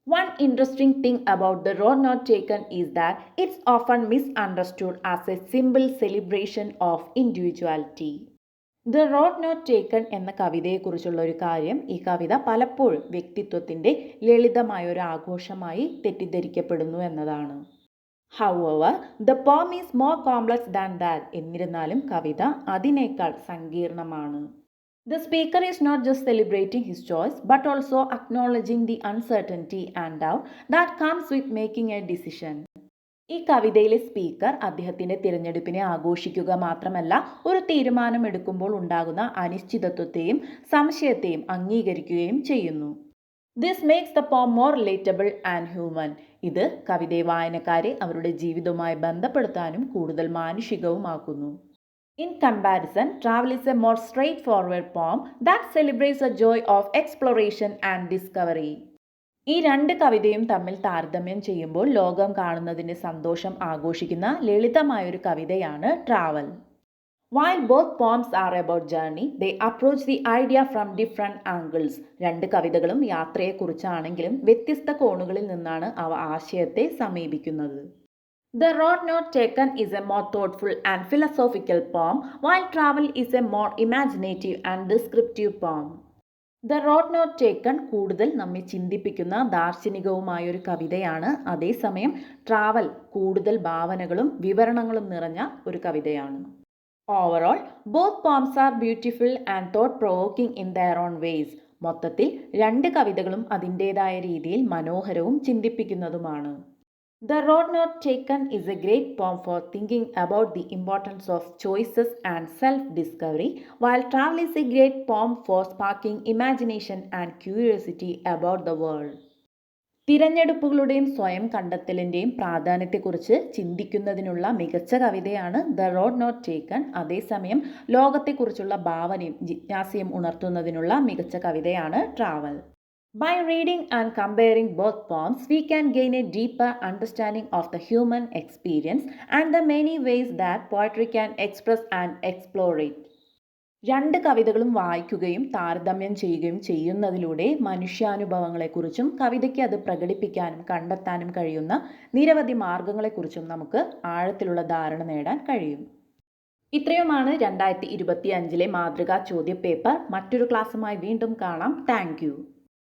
One interesting thing about The Road Not Taken is that it's often misunderstood as a simple celebration of individuality. The Road Not Taken എന്ന കവിതയെക്കുറിച്ചുള്ള ഒരു കാര്യം, ഈ കവിത പലപ്പോഴും വ്യക്തിത്വത്തിൻ്റെ ലളിതമായ ഒരു ആഘോഷമായി തെറ്റിദ്ധരിക്കപ്പെടുന്നു എന്നതാണ്. However, the poem is more complex than that. എന്നിരുന്നാലും കവിത അതിനേക്കാൾ സങ്കീർണമാണ്. The speaker is not just celebrating his choice, but also acknowledging the uncertainty and doubt that comes with making a decision. ഈ കവിതയിലെ സ്പീക്കർ അദ്ദേഹത്തിൻ്റെ തിരഞ്ഞെടുപ്പിനെ ആഘോഷിക്കുക മാത്രമല്ല, ഒരു തീരുമാനം എടുക്കുമ്പോൾ ഉണ്ടാകുന്ന അനിശ്ചിതത്വത്തെയും സംശയത്തെയും അംഗീകരിക്കുകയും ചെയ്യുന്നു. This makes the poem more relatable and human. ഇത് കവിതയെ വായനക്കാരെ അവരുടെ ജീവിതവുമായി ബന്ധപ്പെടുത്താനും കൂടുതൽ മാനുഷികവുമാക്കുന്നു. In comparison, Travel is a more straightforward poem that celebrates the joy of exploration and discovery. ഈ രണ്ട് കവിതയും തമ്മിൽ താരതമ്യം ചെയ്യുമ്പോൾ ലോകം കാണുന്നതിൻ്റെ സന്തോഷം ആഘോഷിക്കുന്ന ലളിതമായൊരു കവിതയാണ് travel. While both poems are about journey, they approach the idea from different angles. രണ്ട് കവിതകളും യാത്രയെക്കുറിച്ചാണെങ്കിലും വ്യത്യസ്ത കോണുകളിൽ നിന്നാണ് അവ ആശയത്തെ സമീപിക്കുന്നത്. The Road Not Taken is a more thoughtful and philosophical poem, while Travel is a more imaginative and descriptive poem. The Road Not Taken കൂടുതൽ നമ്മെ ചിന്തിപ്പിക്കുന്ന ദാർശനികവുമായൊരു കവിതയാണ്. അതേസമയം ട്രാവൽ കൂടുതൽ ഭാവനകളും വിവരണങ്ങളും നിറഞ്ഞ ഒരു കവിതയാണ്. Overall, both poems are beautiful and thought-provoking in their own ways. മൊത്തത്തിൽ രണ്ട് കവിതകളും അതിൻ്റേതായ രീതിയിൽ മനോഹരവും ചിന്തിപ്പിക്കുന്നതുമാണ്. The Road Not Taken is a great poem for thinking about the importance of choices and self-discovery, while Travel is a great poem for sparking imagination and curiosity about the world. തിരഞ്ഞെടുപ്പുകളുടെയും സ്വയം കണ്ടെത്തലിൻ്റെയും പ്രാധാന്യത്തെക്കുറിച്ച് ചിന്തിക്കുന്നതിനുള്ള മികച്ച കവിതയാണ് The Road Not Taken. അതേസമയം ലോകത്തെക്കുറിച്ചുള്ള ഭാവനയും ജിജ്ഞാസയും ഉണർത്തുന്നതിനുള്ള മികച്ച കവിതയാണ് travel. By reading and comparing both poems, we can gain a deeper understanding of the human experience and the many ways that poetry can express and explore it. രണ്ട് കവിതകളും വായിക്കുകയും താരതമ്യം ചെയ്യുകയും ചെയ്യുന്നതിലൂടെ മനുഷ്യാനുഭവങ്ങളെക്കുറിച്ചും കവിതയ്ക്ക് അത് പ്രകടിപ്പിക്കാനും കണ്ടെത്താനും കഴിയുന്ന നിരവധി മാർഗങ്ങളെക്കുറിച്ചും നമുക്ക് ആഴത്തിലുള്ള ധാരണ നേടാൻ കഴിയും. ഇത്രയുമാണ് 2025 മാതൃകാ ചോദ്യപേപ്പർ. മറ്റൊരു ക്ലാസ്സുമായി വീണ്ടും കാണാം. താങ്ക്